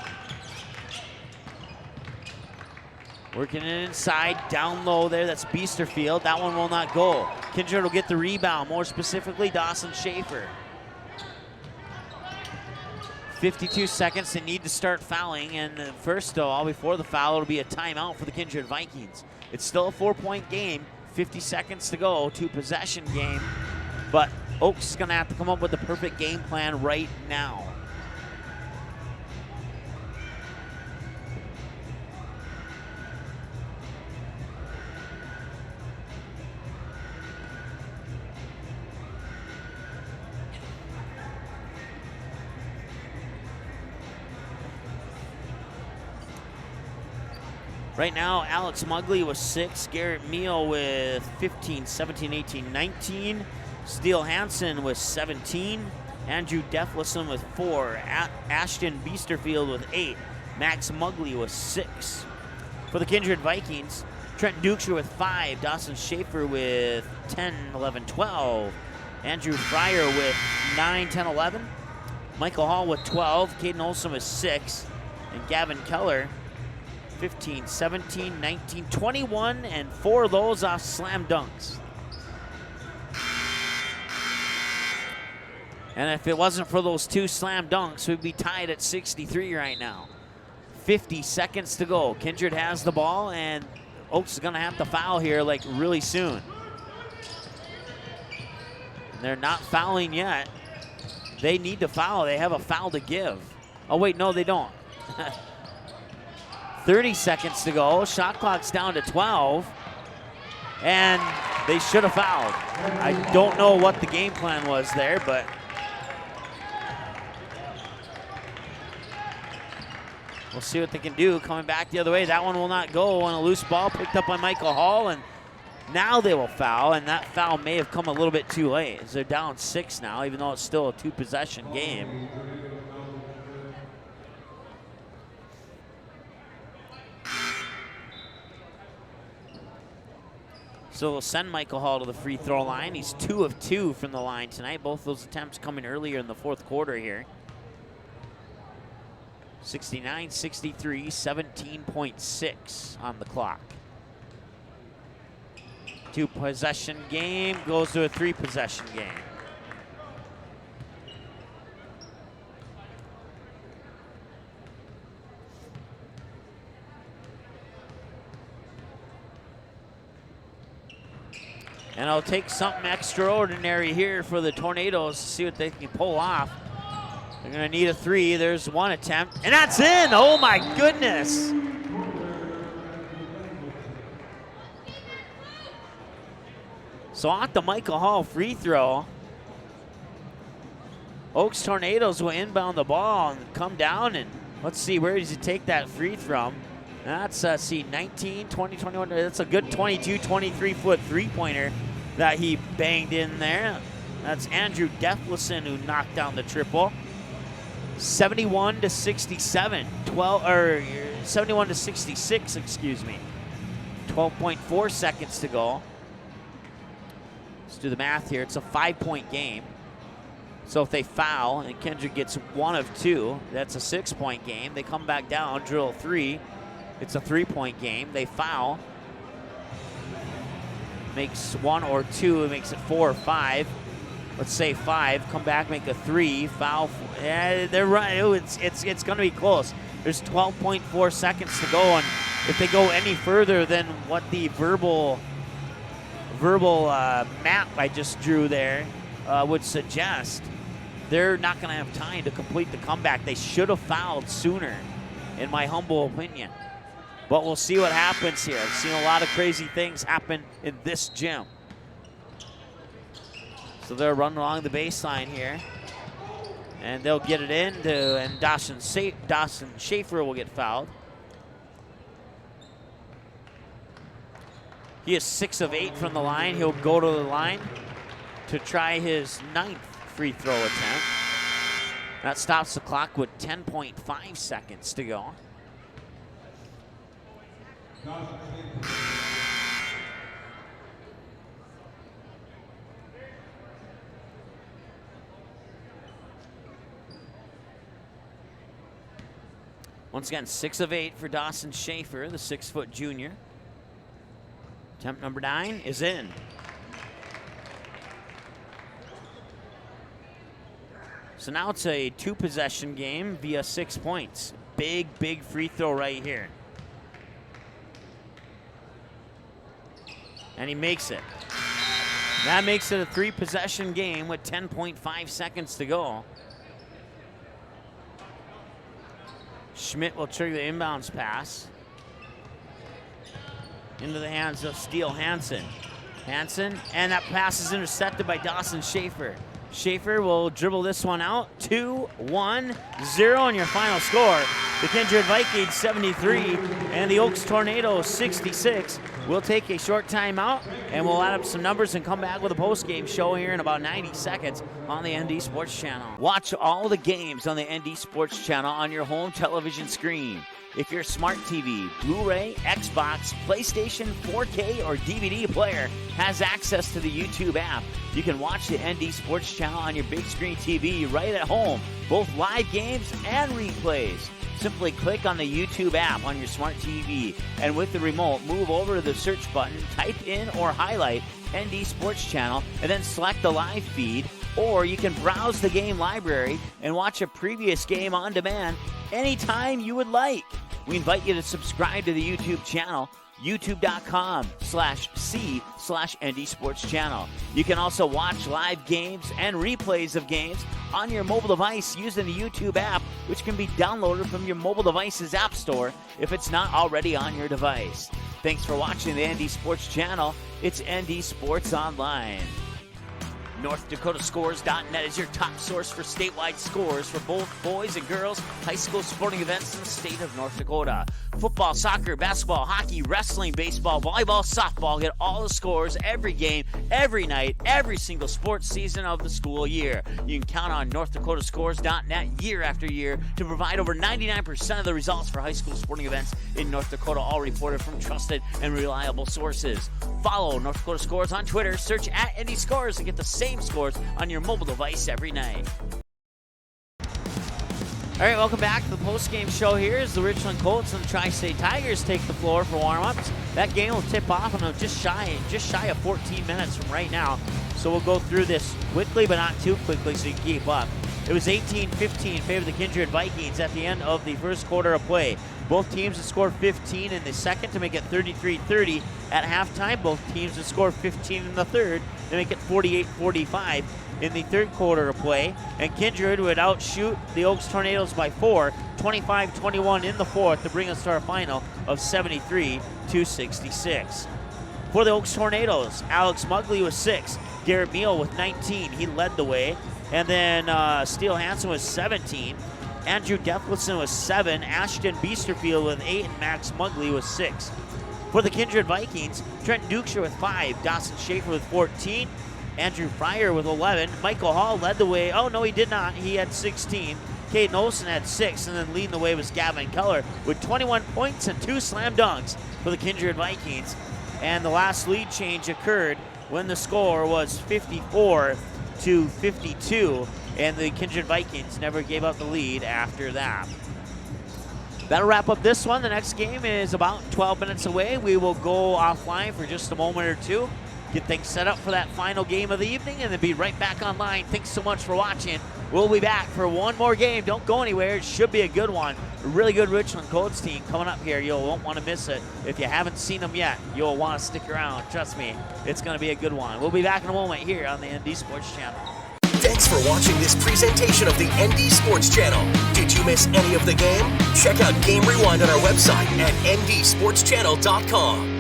Working it inside, down low there, that's Biesterfield. That one will not go. Kindred will get the rebound, more specifically Dawson Schaefer. 52 seconds, they need to start fouling, and first of all, before the foul, it'll be a timeout for the Kindred Vikings. It's still a 4-point game, 50 seconds to go, 2-possession game, but Oaks is gonna have to come up with the perfect game plan right now. Right now, Alex Mugley with 6, Garrett Meal with 15, 17, 18, 19, Steele Hansen with 17, Andrew Deflison with 4, Ashton Biesterfield with 8, Max Mugley with 6. For the Kindred Vikings, Trent Dukesher with 5, Dawson Schaefer with 10, 11, 12, Andrew Fryer with 9, 10, 11, Michael Hall with 12, Caden Olson with 6, and Gavin Keller 15, 17, 19, 21, and 4 of those off slam dunks. And if it wasn't for those 2 slam dunks, we'd be tied at 63 right now. 50 seconds to go. Kindred has the ball, and Oaks is gonna have to foul here like really soon. And they're not fouling yet. They need to foul. They have a foul to give. Oh wait, no they don't. 30 seconds to go. Shot clock's down to 12. And they should have fouled. I don't know what the game plan was there, but we'll see what they can do. Coming back the other way. That one will not go on a loose ball picked up by Michael Hall, and now they will foul, and that foul may have come a little bit too late as they're down 6 now, even though it's still a 2-possession game. So we'll send Michael Hall to the free throw line. He's 2 of 2 from the line tonight. Both those attempts coming earlier in the fourth quarter here. 69-63, 17.6 on the clock. 2-possession game goes to a 3-possession game. And it'll take something extraordinary here for the Tornadoes to see what they can pull off. They're gonna need a 3. There's one attempt, and that's in. Oh my goodness. So off the Michael Hall free throw, Oaks Tornadoes will inbound the ball and come down, and let's see, where does he take that free from? That's, see, 19, 20, 21. That's a good 22, 23-foot three-pointer that he banged in there. That's Andrew Deflison who knocked down the triple. 71-67, 71-66, excuse me. 12.4 seconds to go. Let's do the math here. It's a 5-point game. So if they foul and Kindred gets 1 of 2, that's a 6-point game. They come back down, drill 3. It's a 3-point game. They foul. Makes 1 or 2. It makes it 4 or 5. Let's say 5. Come back, make a 3. Foul. Yeah, they're right. It's going to be close. There's 12.4 seconds to go, and if they go any further than what the verbal map I just drew there would suggest, they're not going to have time to complete the comeback. They should have fouled sooner, in my humble opinion. But we'll see what happens here. I've seen a lot of crazy things happen in this gym. So they'll run along the baseline here. And they'll get it in, and Dawson Schaefer will get fouled. He is 6 of 8 from the line. He'll go to the line to try his 9th free throw attempt. That stops the clock with 10.5 seconds to go. Once again, 6 of 8 for Dawson Schaefer, the 6-foot junior. Attempt number 9 is in. So now it's a 2-possession game via 6 points. Big, big free throw right here. And he makes it. That makes it a 3-possession game with 10.5 seconds to go. Schmidt will trigger the inbounds pass. Into the hands of Steele Hansen. Hansen, and that pass is intercepted by Dawson Schaefer. Schaefer will dribble this one out. 2-1-0 in your final score. The Kindred Vikings 73 and the Oaks Tornadoes 66. We'll take a short timeout and we'll add up some numbers and come back with a post-game show here in about 90 seconds on the ND Sports Channel. Watch all the games on the ND Sports Channel on your home television screen. If your smart TV, Blu-ray, Xbox, PlayStation, 4K, or DVD player has access to the YouTube app, you can watch the ND Sports Channel on your big screen TV right at home, both live games and replays. Simply click on the YouTube app on your smart TV, and with the remote, move over to the search button, type in or highlight ND Sports Channel, and then select the live feed. Or you can browse the game library and watch a previous game on demand anytime you would like. We invite you to subscribe to the YouTube channel, youtube.com/c/ND Sports Channel. You can also watch live games and replays of games on your mobile device using the YouTube app, which can be downloaded from your mobile device's app store if it's not already on your device. Thanks for watching the ND Sports Channel. It's ND Sports Online. NorthDakotaScores.net is your top source for statewide scores for both boys and girls high school sporting events in the state of North Dakota. Football, soccer, basketball, hockey, wrestling, baseball, volleyball, softball. Get all the scores every game, every night, every single sports season of the school year. You can count on NorthDakotaScores.net year after year to provide over 99% of the results for high school sporting events in North Dakota, all reported from trusted and reliable sources. Follow North Dakota Scores on Twitter, search @NDScores, and get the same scores on your mobile device every night. All right, welcome back to the post-game show here as the Richland Colts and the Tri-State Tigers take the floor for warm-ups. That game will tip off in just shy of 14 minutes from right now. So we'll go through this quickly, but not too quickly so you can keep up. It was 18-15 in favor of the Kindred Vikings at the end of the first quarter of play. Both teams had scored 15 in the second to make it 33-30 at halftime. Both teams had scored 15 in the third to make it 48-45 in the third quarter of play. And Kindred would outshoot the Oaks Tornadoes by 4, 25-21 in the fourth to bring us to our final of 73-66. For the Oaks Tornadoes, Alex Mugley was 6, Garrett Meal with 19. He led the way. And then Steele Hansen was 17. Andrew Deathlisson was 7. Ashton Beesterfield with 8. And Max Mugley was 6. For the Kindred Vikings, Trent Dukeshire with 5. Dawson Schaefer with 14. Andrew Fryer with 11. Michael Hall led the way. Oh, no, he did not. He had 16. Caden Olsen had 6. And then leading the way was Gavin Keller with 21 points and 2 slam dunks for the Kindred Vikings. And the last lead change occurred when the score was 54-52, and the Kindred Vikings never gave up the lead after that. That'll wrap up this one. The next game is about 12 minutes away. We will go offline for just a moment or two, get things set up for that final game of the evening, and then be right back online. Thanks so much for watching. We'll be back for one more game. Don't go anywhere. It should be a good one. A really good Richland Colts team coming up here. You won't want to miss it. If you haven't seen them yet, you'll want to stick around. Trust me, it's going to be a good one. We'll be back in a moment here on the ND Sports Channel. Thanks for watching this presentation of the ND Sports Channel. Did you miss any of the game? Check out Game Rewind on our website at ndsportschannel.com.